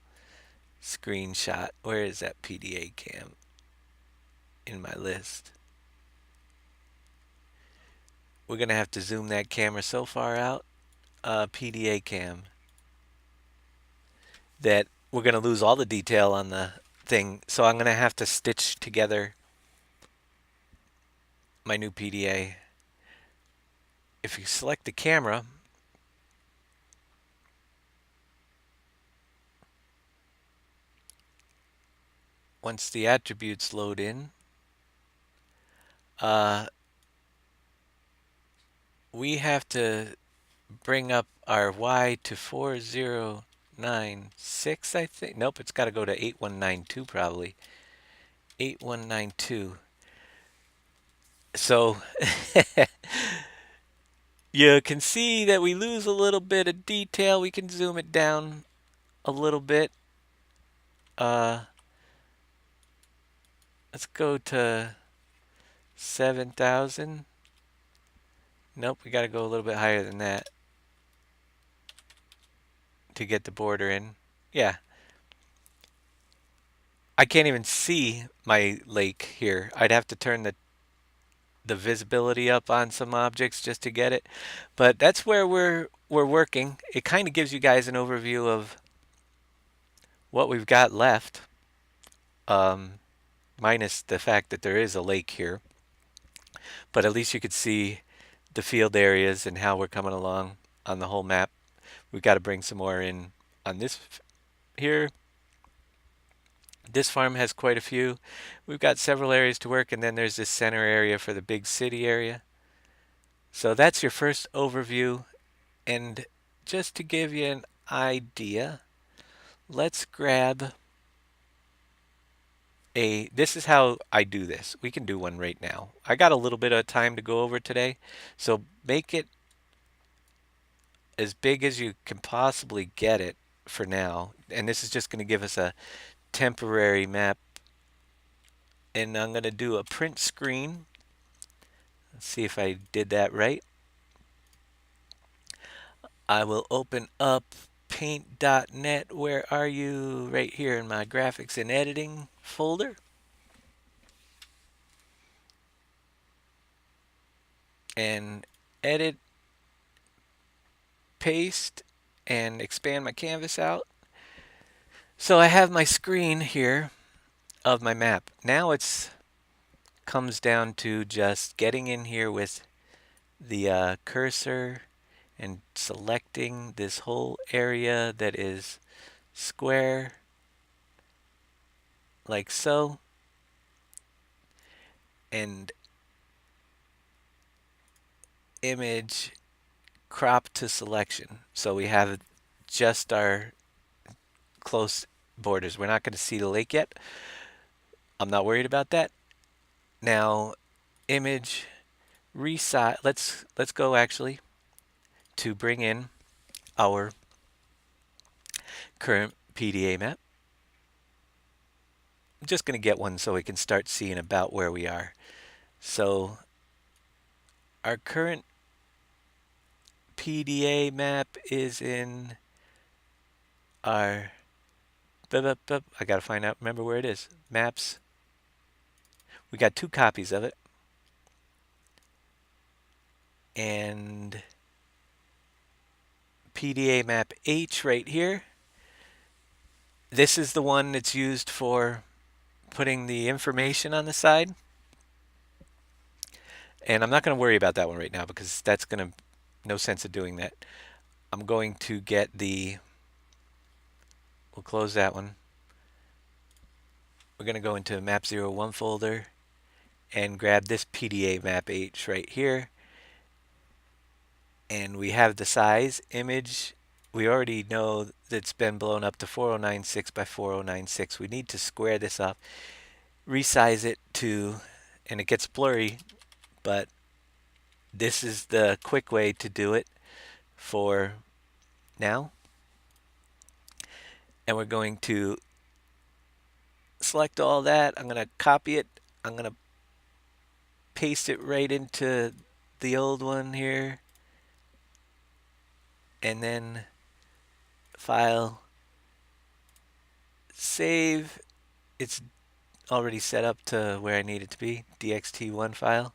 [SPEAKER 1] screenshot. Where is that PDA cam in my list? We're going to have to zoom that camera so far out, PDA cam, that we're going to lose all the detail on the thing. So I'm going to have to stitch together my new PDA. If you select the camera, once the attributes load in, we have to bring up our Y to 4096, I think. Nope, it's got to go to 8192 probably. 8192. So you can see that we lose a little bit of detail. We can zoom it down a little bit. Let's go to 7,000. Nope, we got to go a little bit higher than that to get the border in. Yeah. I can't even see my lake here. I'd have to turn the visibility up on some objects just to get it. But that's where we're working. It kind of gives you guys an overview of what we've got left, minus the fact that there is a lake here. But at least you could see the field areas and how we're coming along on the whole map. We've got to bring some more in on this here. This farm has quite a few. We've got several areas to work, and then there's this center area for the big city area. So that's your first overview. And just to give you an idea, let's grab this is how I do this. We can do one right now. I got a little bit of time to go over today, so make it as big as you can possibly get it for now. And this is just going to give us a temporary map. And I'm going to do a print screen. Let's see if I did that right. I will open up paint.net. Where are you? Right here in my graphics and editing folder. And edit, paste, and expand my canvas out. So I have my screen here of my map. Now it's comes down to just getting in here with the cursor and selecting this whole area that is square, like so, and image crop to selection. So we have just our close borders. We're not going to see the lake yet. I'm not worried about that. Now, image resize. Let's go actually to bring in our current PDA map. I'm just going to get one so we can start seeing about where we are. So our current PDA map is in our... I got to find out, remember where it is. Maps. We got 2 copies of it. and PDA map H right here. This is the one that's used for putting the information on the side. And I'm not going to worry about that one right now because that's going to, no sense of doing that. I'm going to get we'll close that one. We're going to go into map 01 folder and grab this PDA map H right here. And we have the size image. We already know that it's been blown up to 4096 by 4096. We need to square this up, resize it to, and it gets blurry, but this is the quick way to do it for now. And we're going to select all that. I'm going to copy it. I'm going to paste it right into the old one here. And then file, save. It's already set up to where I need it to be, DXT1 file.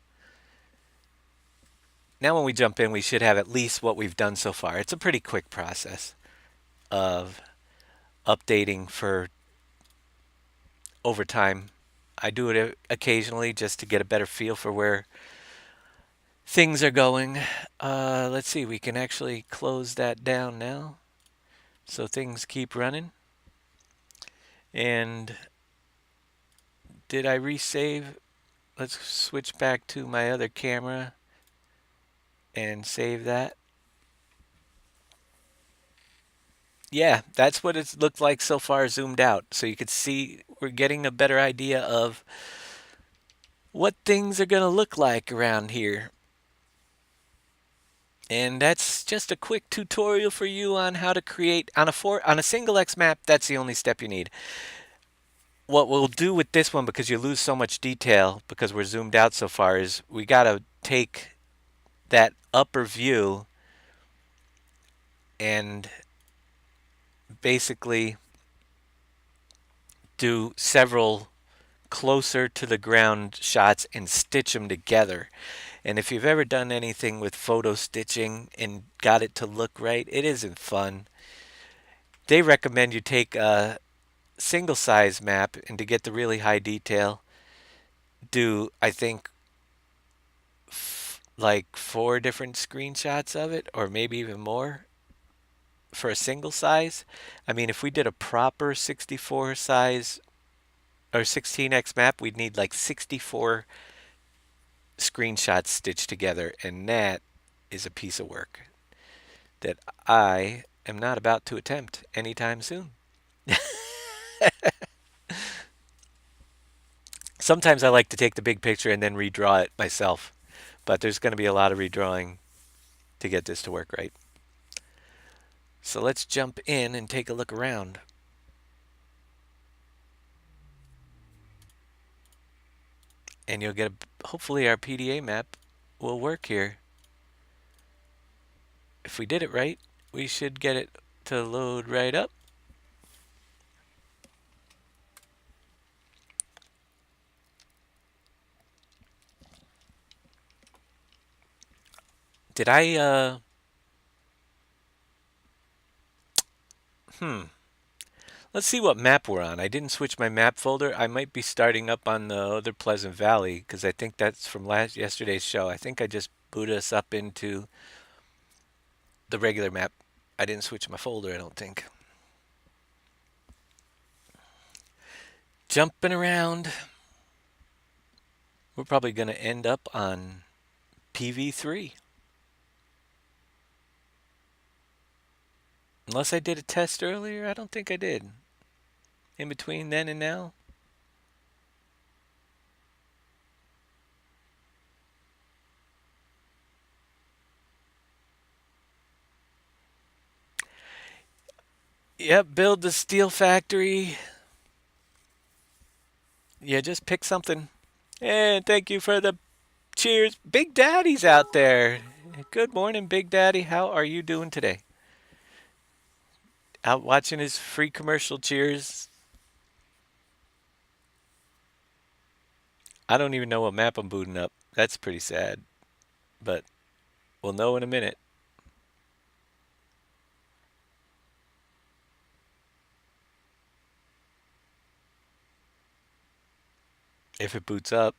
[SPEAKER 1] Now when we jump in, we should have at least what we've done so far. It's a pretty quick process of updating for over time. I do it occasionally just to get a better feel for where things are going. Let's see, we can actually close that down now so things keep running. And did I resave? Let's switch back to my other camera and save that. Yeah, that's what it's looked like so far zoomed out. So you could see we're getting a better idea of what things are going to look like around here. And that's just a quick tutorial for you on how to create on a single X map. That's the only step you need. What we'll do with this one, because you lose so much detail because we're zoomed out so far, is we got to take that upper view and basically do several closer to the ground shots and stitch them together. And if you've ever done anything with photo stitching and got it to look right, it isn't fun. They recommend you take a single size map, and to get the really high detail, do, I think, like 4 different screenshots of it, or maybe even more for a single size. I mean, if we did a proper 64 size or 16x map, we'd need like 64 screenshots stitched together, and that is a piece of work that I am not about to attempt anytime soon. Sometimes I like to take the big picture and then redraw it myself, but there's going to be a lot of redrawing to get this to work right. So let's jump in and take a look around. And you'll get hopefully our PDA map will work here. If we did it right, we should get it to load right up. Did I, let's see what map we're on. I didn't switch my map folder. I might be starting up on the other Pleasant Valley because I think that's from yesterday's show. I think I just booted us up into the regular map. I didn't switch my folder, I don't think. Jumping around. We're probably going to end up on PV3. Unless I did a test earlier, I don't think I did. In between then and now. Yep, build the steel factory. Yeah, just pick something. And thank you for the cheers. Big Daddy's out there. Good morning, Big Daddy. How are you doing today? Out watching his free commercial cheers. I don't even know what map I'm booting up. That's pretty sad. But We'll know in a minute. If it boots up.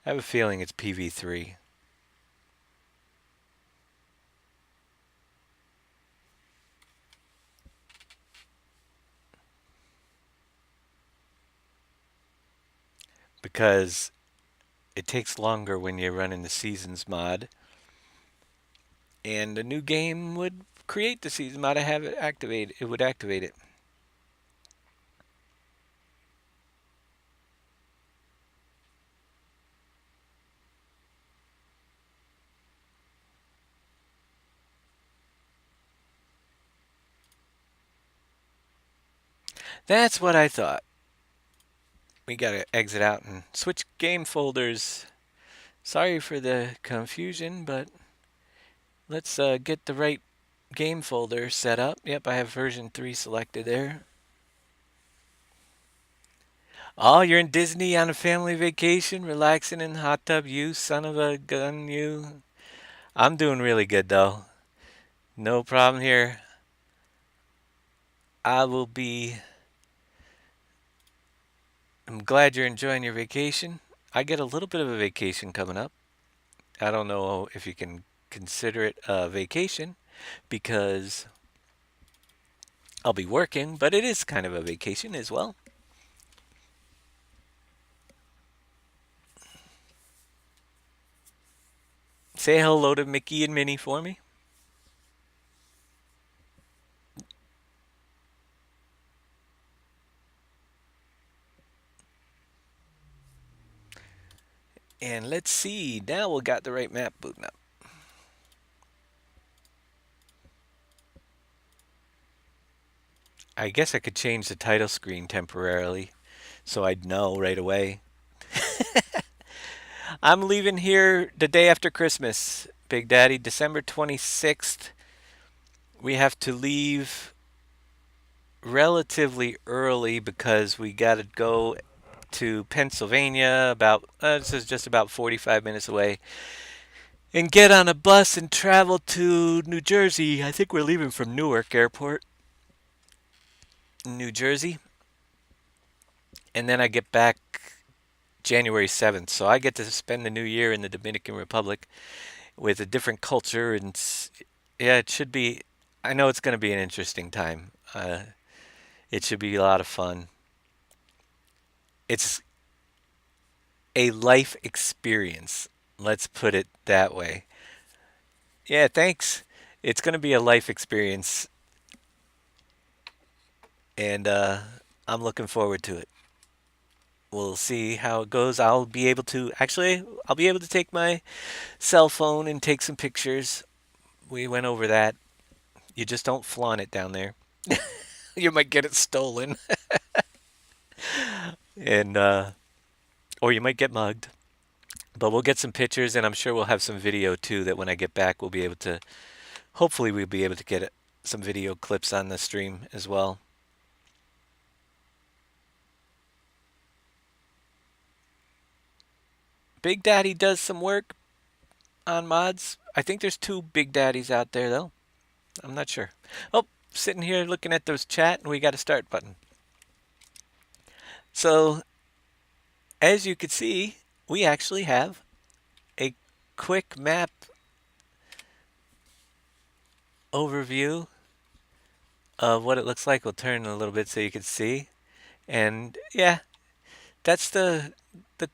[SPEAKER 1] I have a feeling it's PV3. Because it takes longer when you're running the Seasons mod. And a new game would create the Season mod to have it activate. It would activate it. That's what I thought. We gotta exit out and switch game folders. Sorry for the confusion, but let's get the right game folder set up. Yep, I have version 3 selected there. Oh, you're in Disney on a family vacation, relaxing in the hot tub. You son of a gun, you. I'm doing really good though. No problem here. I will be. I'm glad you're enjoying your vacation. I get a little bit of a vacation coming up. I don't know if you can consider it a vacation because I'll be working, but it is kind of a vacation as well. Say hello to Mickey and Minnie for me. And let's see. Now we got the right map booting up. I guess I could change the title screen temporarily so I'd know right away. I'm leaving here the day after Christmas, Big Daddy, December 26th. We have to leave relatively early because we got to go to Pennsylvania about this is just about 45 minutes away and get on a bus and travel to New Jersey. I think we're leaving from Newark Airport, New Jersey. And then I get back January 7th. So I get to spend the new year in the Dominican Republic with a different culture and yeah, it should be I know it's going to be an interesting time. It should be a lot of fun. It's a life experience. Let's put it that way. Yeah, thanks. It's going to be a life experience, and I'm looking forward to it. We'll see how it goes. I'll be able to take my cell phone and take some pictures. We went over that. You just don't flaunt it down there. You might get it stolen, and or you might get mugged. But we'll get some pictures, and I'm sure we'll have some video too. That when I get back, we'll be able to. Hopefully, we'll be able to get some video clips on the stream as well. Big Daddy does some work on mods. I think there's two Big Daddies out there though. I'm not sure. Oh, sitting here looking at those chat, and we got a start button. So, as you can see, we actually have a quick map overview of what it looks like. We'll turn a little bit so you can see. And yeah, that's the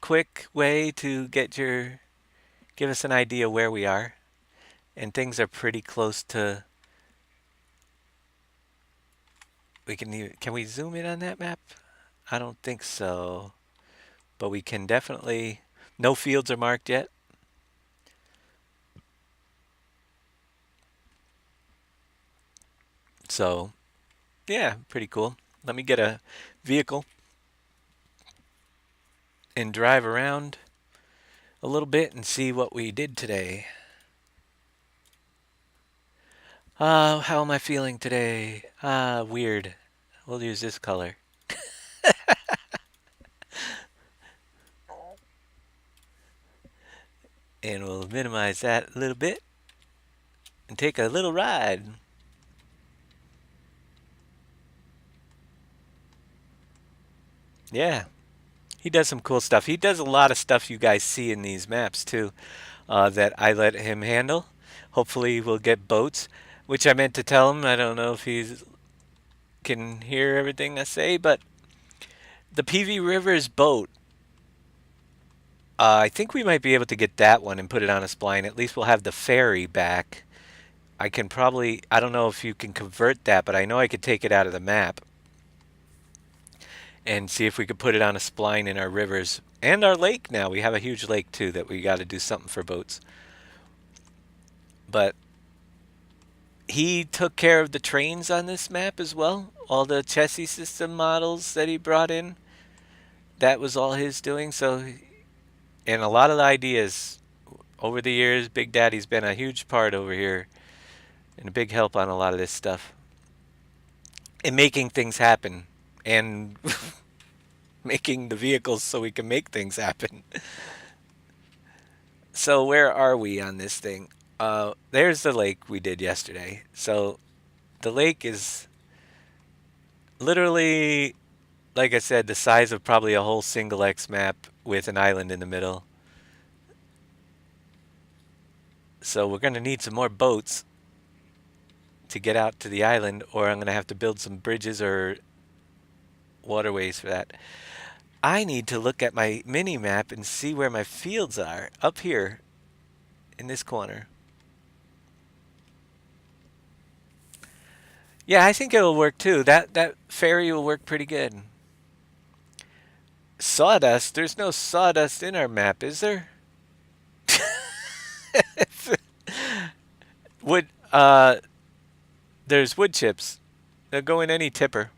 [SPEAKER 1] quick way to give us an idea where we are. And things are pretty close to can we zoom in on that map? I don't think so. But we can definitely no fields are marked yet. So, yeah, pretty cool. Let me get a vehicle and drive around a little bit and see what we did today. How am I feeling today? Weird. We'll use this color. And we'll minimize that a little bit and take a little ride. Yeah, he does some cool stuff. He does a lot of stuff you guys see in these maps too, that I let him handle. Hopefully we'll get boats, which I meant to tell him. I don't know if he can hear everything I say, but the PV Rivers boat, I think we might be able to get that one and put it on a spline. At least we'll have the ferry back. I can probably, I don't know if you can convert that, but I know I could take it out of the map and see if we could put it on a spline in our rivers and our lake now. We have a huge lake too that we got to do something for boats. But he took care of the trains on this map as well. All the chassis system models that he brought in, that was all his doing. So, and a lot of the ideas over the years, Big Daddy's been a huge part over here and a big help on a lot of this stuff and making things happen and making the vehicles so we can make things happen. So where are we on this thing? There's the lake we did yesterday. So the lake is literally, like I said, the size of probably a whole single X map with an island in the middle. So we're going to need some more boats to get out to the island, or I'm going to have to build some bridges or waterways for that. I need to look at my mini map and see where my fields are up here in this corner. Yeah, I think it'll work too. That ferry will work pretty good. Sawdust? There's no sawdust in our map, is there? Wood there's wood chips. They'll go in any tipper.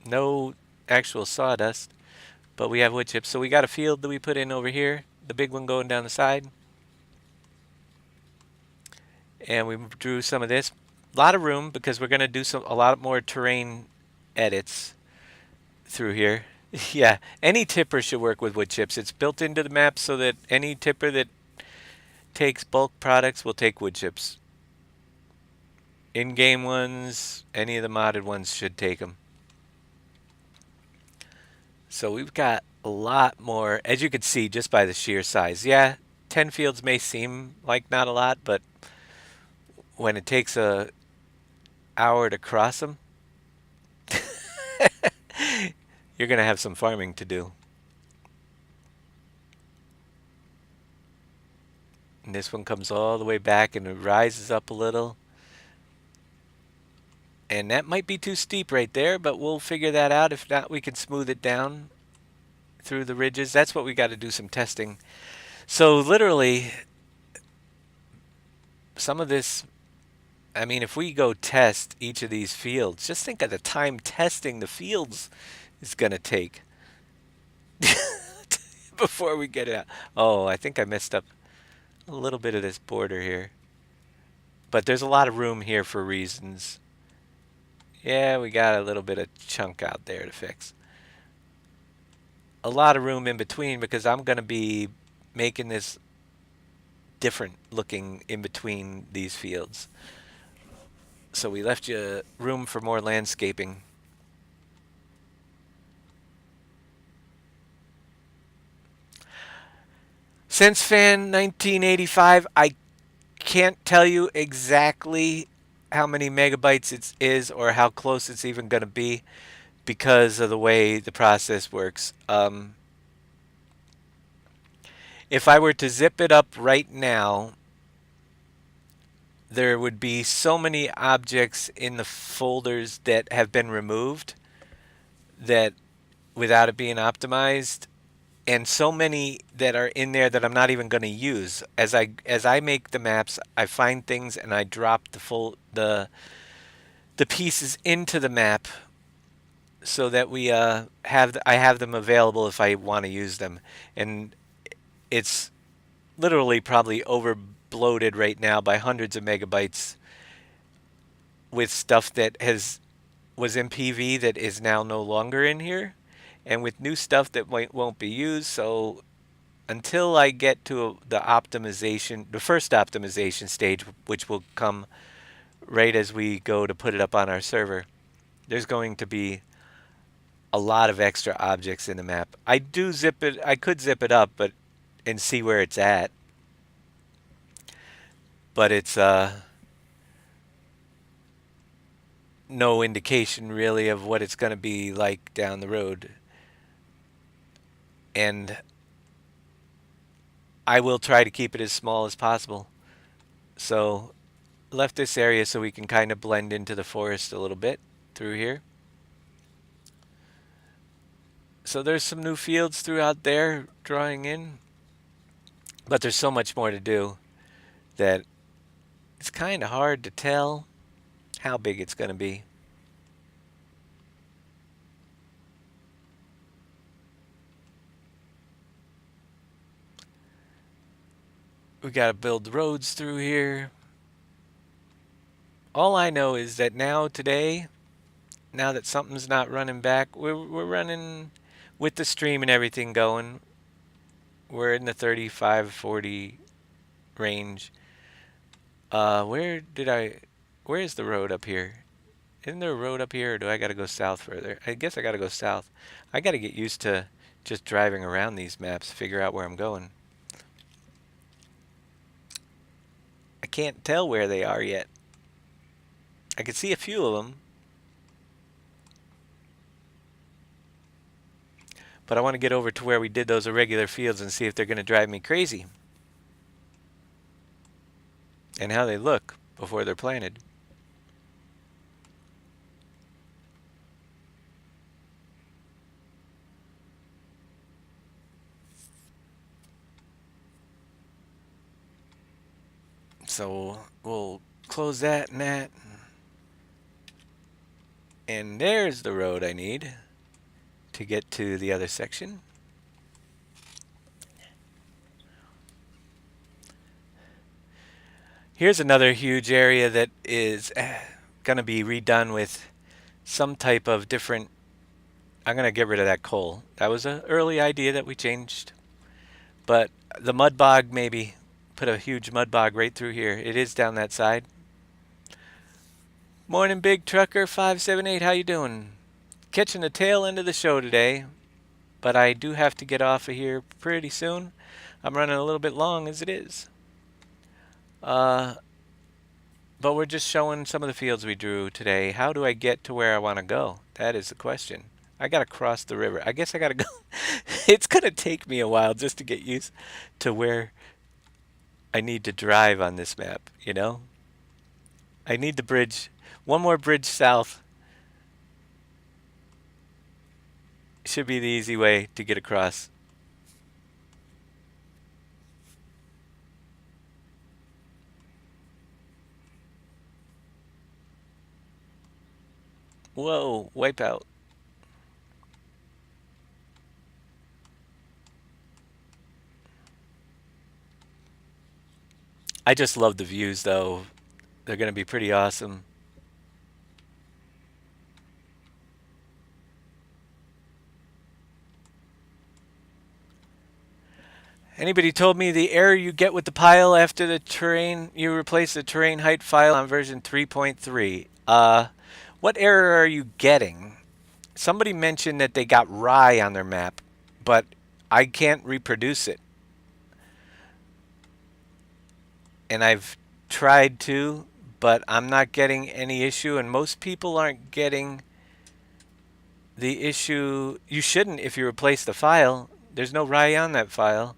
[SPEAKER 1] No actual sawdust, but we have wood chips. So we got a field that we put in over here, the big one going down the side. And we drew some of this. A lot of room because we're going to do a lot more terrain edits through here. Yeah, any tipper should work with wood chips. It's built into the map so that any tipper that takes bulk products will take wood chips. In-game ones, any of the modded ones should take them. So we've got a lot more, as you can see just by the sheer size. Yeah, 10 fields may seem like not a lot, but when it takes a hour to cross them, you're going to have some farming to do. And this one comes all the way back and it rises up a little. And that might be too steep right there, but we'll figure that out. If not, we can smooth it down through the ridges. That's what we got to do some testing. So literally, some of this, I mean, if we go test each of these fields, just think of the time testing the fields is going to take before we get it out. Oh, I think I messed up a little bit of this border here. But there's a lot of room here for reasons. Yeah, we got a little bit of chunk out there to fix. A lot of room in between because I'm going to be making this different looking in between these fields. So we left you room for more landscaping. SenseFan 1985, I can't tell you exactly how many megabytes it is or how close it's even going to be because of the way the process works. If I were to zip it up right now, there would be so many objects in the folders that have been removed that without it being optimized, and so many that are in there that I'm not even going to use. As I make the maps, I find things and I drop the pieces into the map so that we I have them available if I want to use them. And it's literally probably over bloated right now by hundreds of megabytes with stuff that was in PV that is now no longer in here. and with new stuff that won't be used. So until I get to the optimization, the first optimization stage, which will come right as we go to put it up on our server, there's going to be a lot of extra objects in the map. I do zip it. I could zip it up, but and see where it's at. But it's no indication really of what it's going to be like down the road. And I will try to keep it as small as possible. So left this area so we can kind of blend into the forest a little bit through here. So there's some new fields throughout there drawing in, but there's so much more to do that it's kind of hard to tell how big it's going to be. We got to build roads through here. All I know is that today, now that something's not running back, we're running with the stream and everything going. We're in the 35, 40 range. Where's the road up here? Isn't there a road up here, or do I gotta go south further? I guess I gotta go south. I gotta get used to just driving around these maps, figure out where I'm going. I can't tell where they are yet. I can see a few of them, but I want to get over to where we did those irregular fields and see if they're gonna drive me crazy. And how they look before they're planted. So we'll close that and that. And there's the road I need to get to the other section. Here's another huge area that is going to be redone with some type of different... I'm going to get rid of that coal. That was an early idea that we changed. But the mud bog, maybe put a huge mud bog right through here. It is down that side. Morning, Big Trucker 578. How you doing? Catching the tail end of the show today, but I do have to get off of here pretty soon. I'm running a little bit long as it is. But we're just showing some of the fields we drew today. How do I get to where I want to go? That is the question. I got to cross the river. I guess I got to go. It's going to take me a while just to get used to where I need to drive on this map, you know? I need the bridge. One more bridge south should be the easy way to get across. Whoa, wipeout. I just love the views, though. They're going to be pretty awesome. Anybody told me the error you get with the pile after the terrain, you replace the terrain height file on version 3.3. What error are you getting? Somebody mentioned that they got rye on their map, but I can't reproduce it. And I've tried to, but I'm not getting any issue, and most people aren't getting the issue. You shouldn't if you replace the file. There's no rye on that file.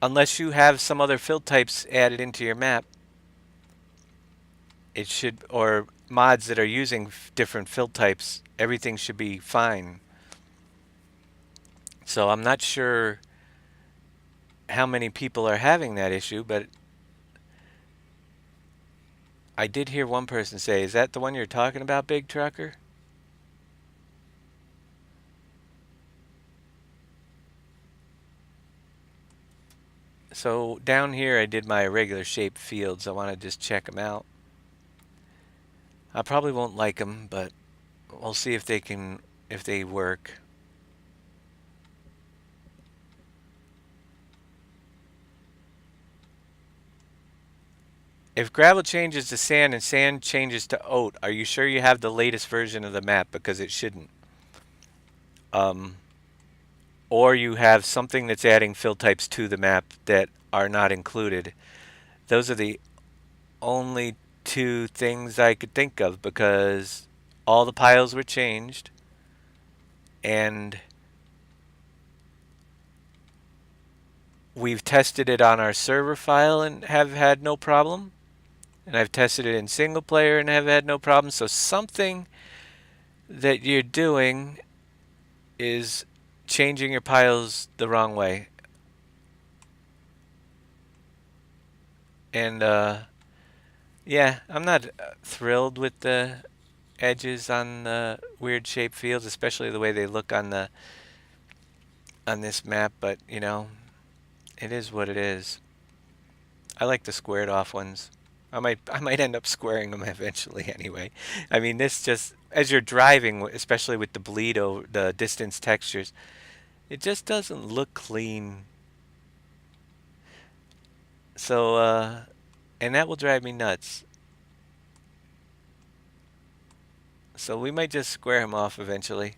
[SPEAKER 1] Unless you have some other fill types added into your map. It should, or mods that are using different fill types, everything should be fine. So I'm not sure how many people are having that issue, but I did hear one person say, is that the one you're talking about, Big Trucker? So down here I did my irregular shaped fields. I want to just check them out. I probably won't like them, but we'll see if they can if they work. If gravel changes to sand and sand changes to oat, are you sure you have the latest version of the map? Because it shouldn't. Um, or you have something that's adding fill types to the map that are not included. Those are the only two things I could think of because all the piles were changed and we've tested it on our server file and have had no problem. And I've tested it in single player and have had no problem. So something that you're doing is changing your piles the wrong way. And yeah, I'm not thrilled with the edges on the weird shaped fields, especially the way they look on the on this map, but you know, it is what it is. I like the squared off ones. I might end up squaring them eventually anyway. I mean, this just as you're driving, especially with the bleed over the distance textures, it just doesn't look clean. So and that will drive me nuts. So we might just square him off eventually.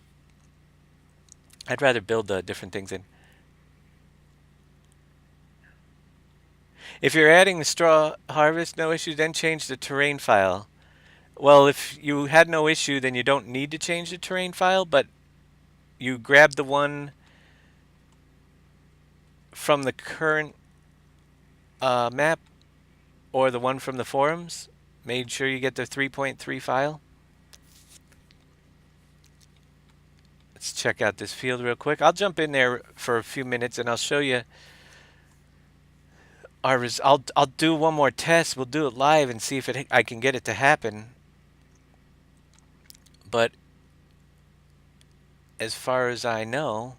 [SPEAKER 1] I'd rather build different things in. If you're adding the straw harvest, no issue, then change the terrain file. Well, if you had no issue, then you don't need to change the terrain file, but you grab the one from the current map or the one from the forums. Made sure you get the 3.3 file. Let's check out this field real quick. I'll jump in there for a few minutes and I'll show you our I'll do one more test. We'll do it live and see if I can get it to happen. But as far as I know,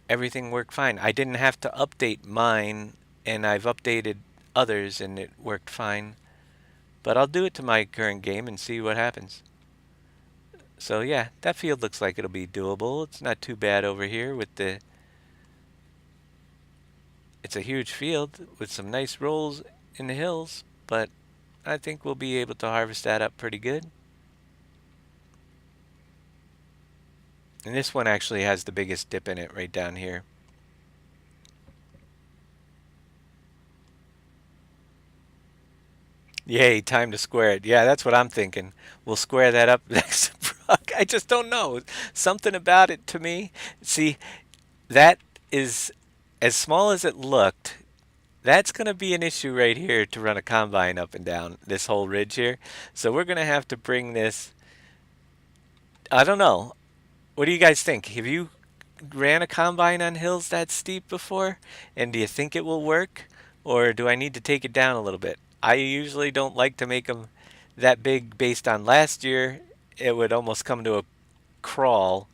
[SPEAKER 1] everything worked fine. I didn't have to update mine, and I've updated others, and it worked fine. But I'll do it to my current game and see what happens. So yeah, that field looks like it'll be doable. It's not too bad over here with the... It's a huge field with some nice rolls in the hills, but I think we'll be able to harvest that up pretty good. And this one actually has the biggest dip in it right down here. Yay, time to square it. Yeah, that's what I'm thinking. We'll square that up next to Brock. I just don't know. Something about it to me. See, that is as small as it looked. That's going to be an issue right here to run a combine up and down this whole ridge here. So we're going to have to bring this. I don't know. What do you guys think? Have you ran a combine on hills that steep before? And do you think it will work? Or do I need to take it down a little bit? I usually don't like to make them that big based on last year. It would almost come to a crawl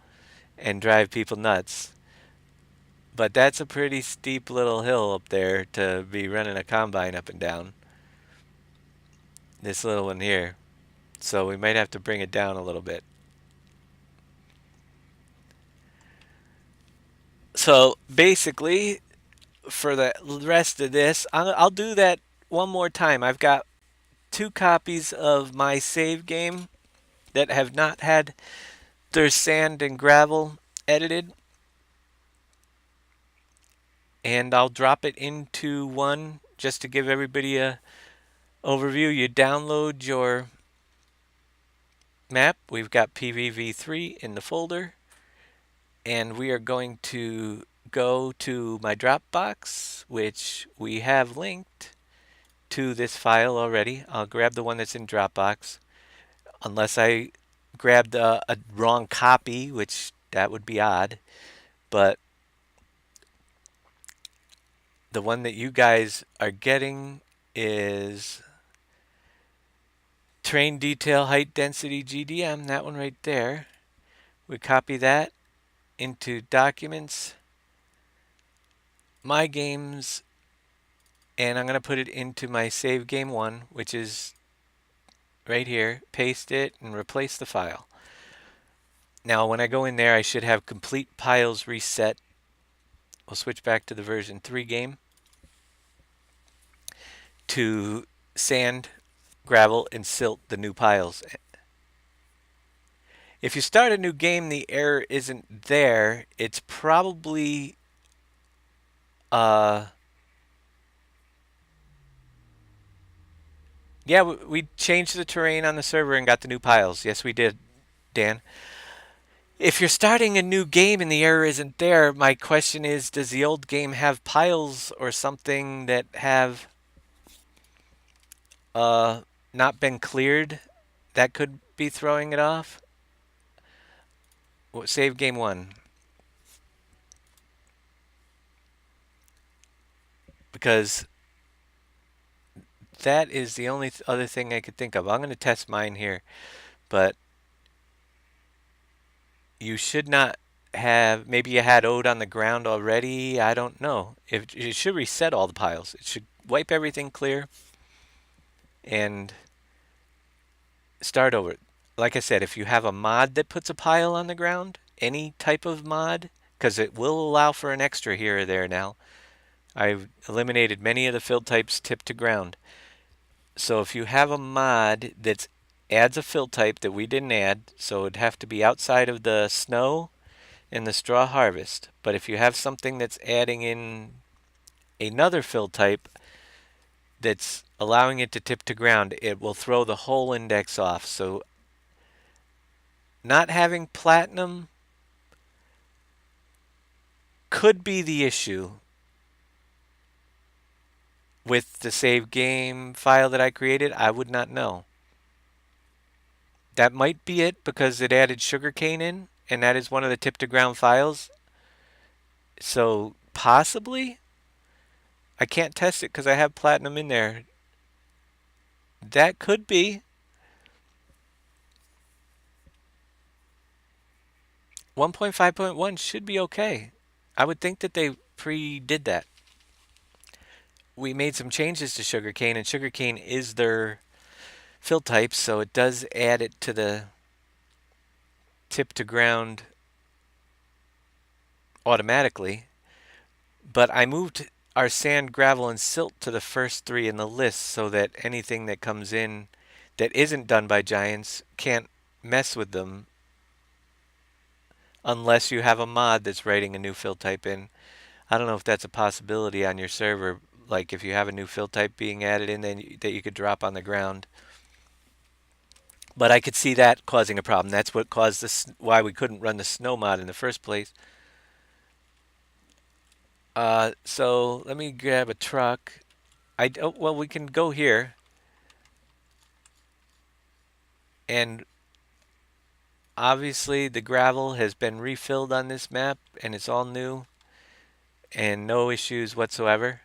[SPEAKER 1] and drive people nuts. But that's a pretty steep little hill up there to be running a combine up and down. This little one here. So we might have to bring it down a little bit. So basically, for the rest of this, I'll do that one more time. I've got 2 copies of my save game that have not had their sand and gravel edited. And I'll drop it into one just to give everybody a overview. You download your map. We've got PVV3 in the folder. And we are going to go to my Dropbox, which we have linked to this file already. I'll grab the one that's in Dropbox, unless I grabbed a wrong copy, which that would be odd. But the one that you guys are getting is Terrain Detail Height Density GDM, that one right there. We copy that into Documents, My Games, and I'm going to put it into my Save Game 1, which is right here. Paste it and replace the file. Now, when I go in there, I should have complete piles reset. We'll switch back to the version 3 game to sand, gravel, and silt the new piles. If you start a new game, the error isn't there. It's probably uh yeah, we changed the terrain on the server and got the new piles. Yes, we did, Dan. If you're starting a new game and the error isn't there, my question is, does the old game have piles or something that have uh not been cleared? That could be throwing it off. Save game 1 because that is the only other thing I could think of. I'm going to test mine here, but you should not have. Maybe you had Ode on the ground already. I don't know. If it should reset all the piles, it should wipe everything clear and start over. Like I said, if you have a mod that puts a pile on the ground, any type of mod, because it will allow for an extra here or there now. I've eliminated many of the fill types tipped to ground. So if you have a mod that adds a fill type that we didn't add, so it'd have to be outside of the snow and the straw harvest. But if you have something that's adding in another fill type that's allowing it to tip to ground, it will throw the whole index off. So not having platinum could be the issue with the save game file that I created. I would not know. That might be it because it added sugarcane in, and that is one of the tip to ground files. So possibly, I can't test it because I have platinum in there. That could be. 1.5.1 should be okay. I would think that they pre-did that. We made some changes to sugarcane, and sugarcane is their fill type, so it does add it to the tip to ground automatically. But I moved our sand, gravel, and silt to the first 3 in the list so that anything that comes in that isn't done by giants can't mess with them unless you have a mod that's writing a new fill type in. I don't know if that's a possibility on your server, like if you have a new fill type being added in then that you could drop on the ground. But I could see that causing a problem. That's what caused this, why we couldn't run the snow mod in the first place. So let me grab a truck. Well, we can go here and obviously the gravel has been refilled on this map and it's all new and no issues whatsoever.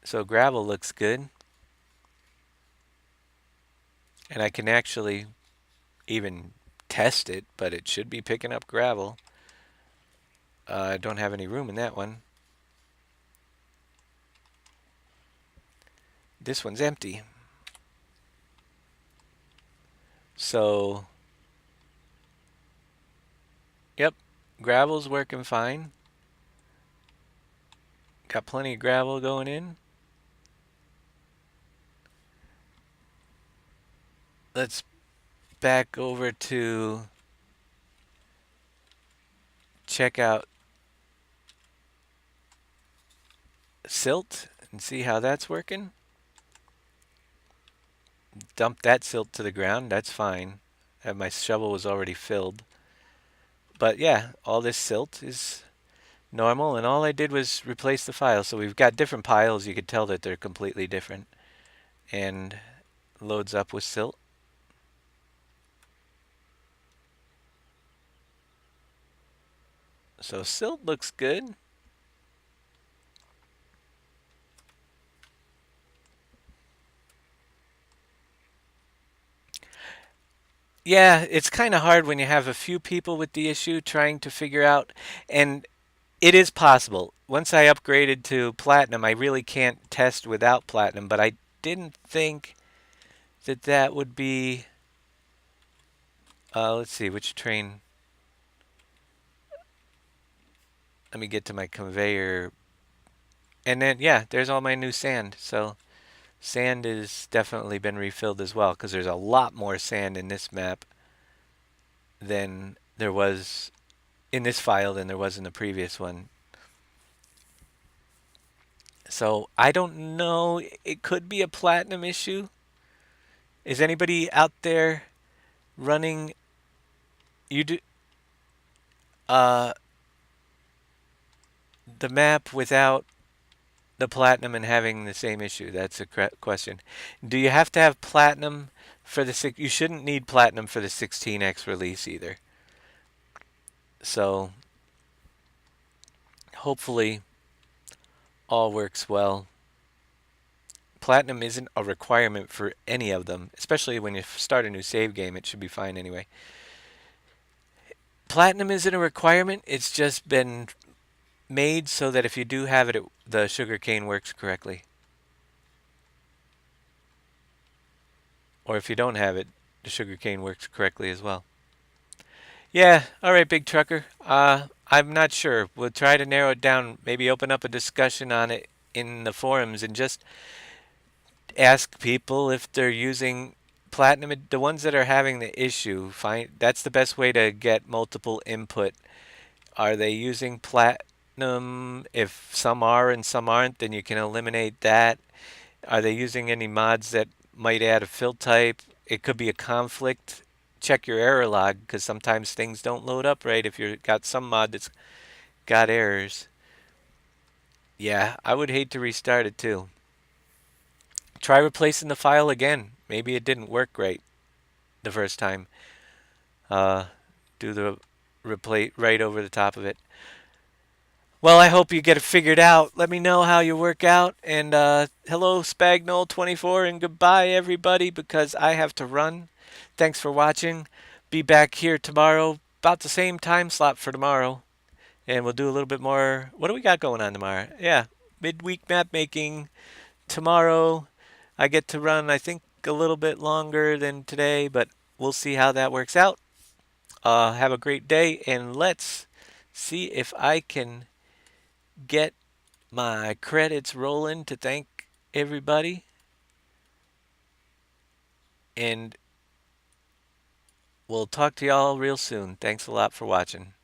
[SPEAKER 1] So gravel looks good. And I can actually even test it, but it should be picking up gravel. I don't have any room in that one. This one's empty. So, yep, gravel's working fine. Got plenty of gravel going in. Let's back over to check out silt and see how that's working. Dump that silt to the ground, that's fine. My shovel was already filled. But yeah, all this silt is normal, and all I did was replace the files. So we've got different piles. You could tell that they're completely different. And loads up with silt. So silt looks good. Yeah, it's kind of hard when you have a few people with the issue trying to figure out, and it is possible. Once I upgraded to platinum, I really can't test without platinum, but I didn't think that that would be, let's see, which train? let me get to my conveyor. And then, yeah, there's all my new sand. So sand has definitely been refilled as well because there's a lot more sand in this map than there was in this file than there was in the previous one. So I don't know. It could be a platinum issue. Is anybody out there running? You do uh, the map without the platinum and having the same issue? That's a question. Do you have to have platinum for the six? You shouldn't need platinum for the 16x release either. So hopefully all works well. Platinum isn't a requirement for any of them, especially when you start a new save game. It should be fine anyway. Platinum isn't a requirement. It's just been made so that if you do have it, the sugarcane works correctly. Or if you don't have it, the sugarcane works correctly as well. Yeah, all right, big trucker. I'm not sure. We'll try to narrow it down. Maybe open up a discussion on it in the forums and just ask people if they're using platinum. The ones that are having the issue, find that's the best way to get multiple input. Are they using platinum? If some are and some aren't, then you can eliminate that. Are they using any mods that might add a fill type? It could be a conflict. Check your error log because sometimes things don't load up right if you've got some mod that's got errors. Yeah, I would hate to restart it too. Try replacing the file again. Maybe it didn't work right the first time. Uh, do the replace right over the top of it. Well, I hope you get it figured out. Let me know how you work out. And hello, Spagnol24, and goodbye, everybody, because I have to run. Thanks for watching. Be back here tomorrow, about the same time slot for tomorrow. And we'll do a little bit more. What do we got going on tomorrow? Yeah, midweek map making tomorrow. I get to run, I think, a little bit longer than today, but we'll see how that works out. Have a great day, and let's see if I can get my credits rolling to thank everybody. And we'll talk to y'all real soon. Thanks a lot for watching.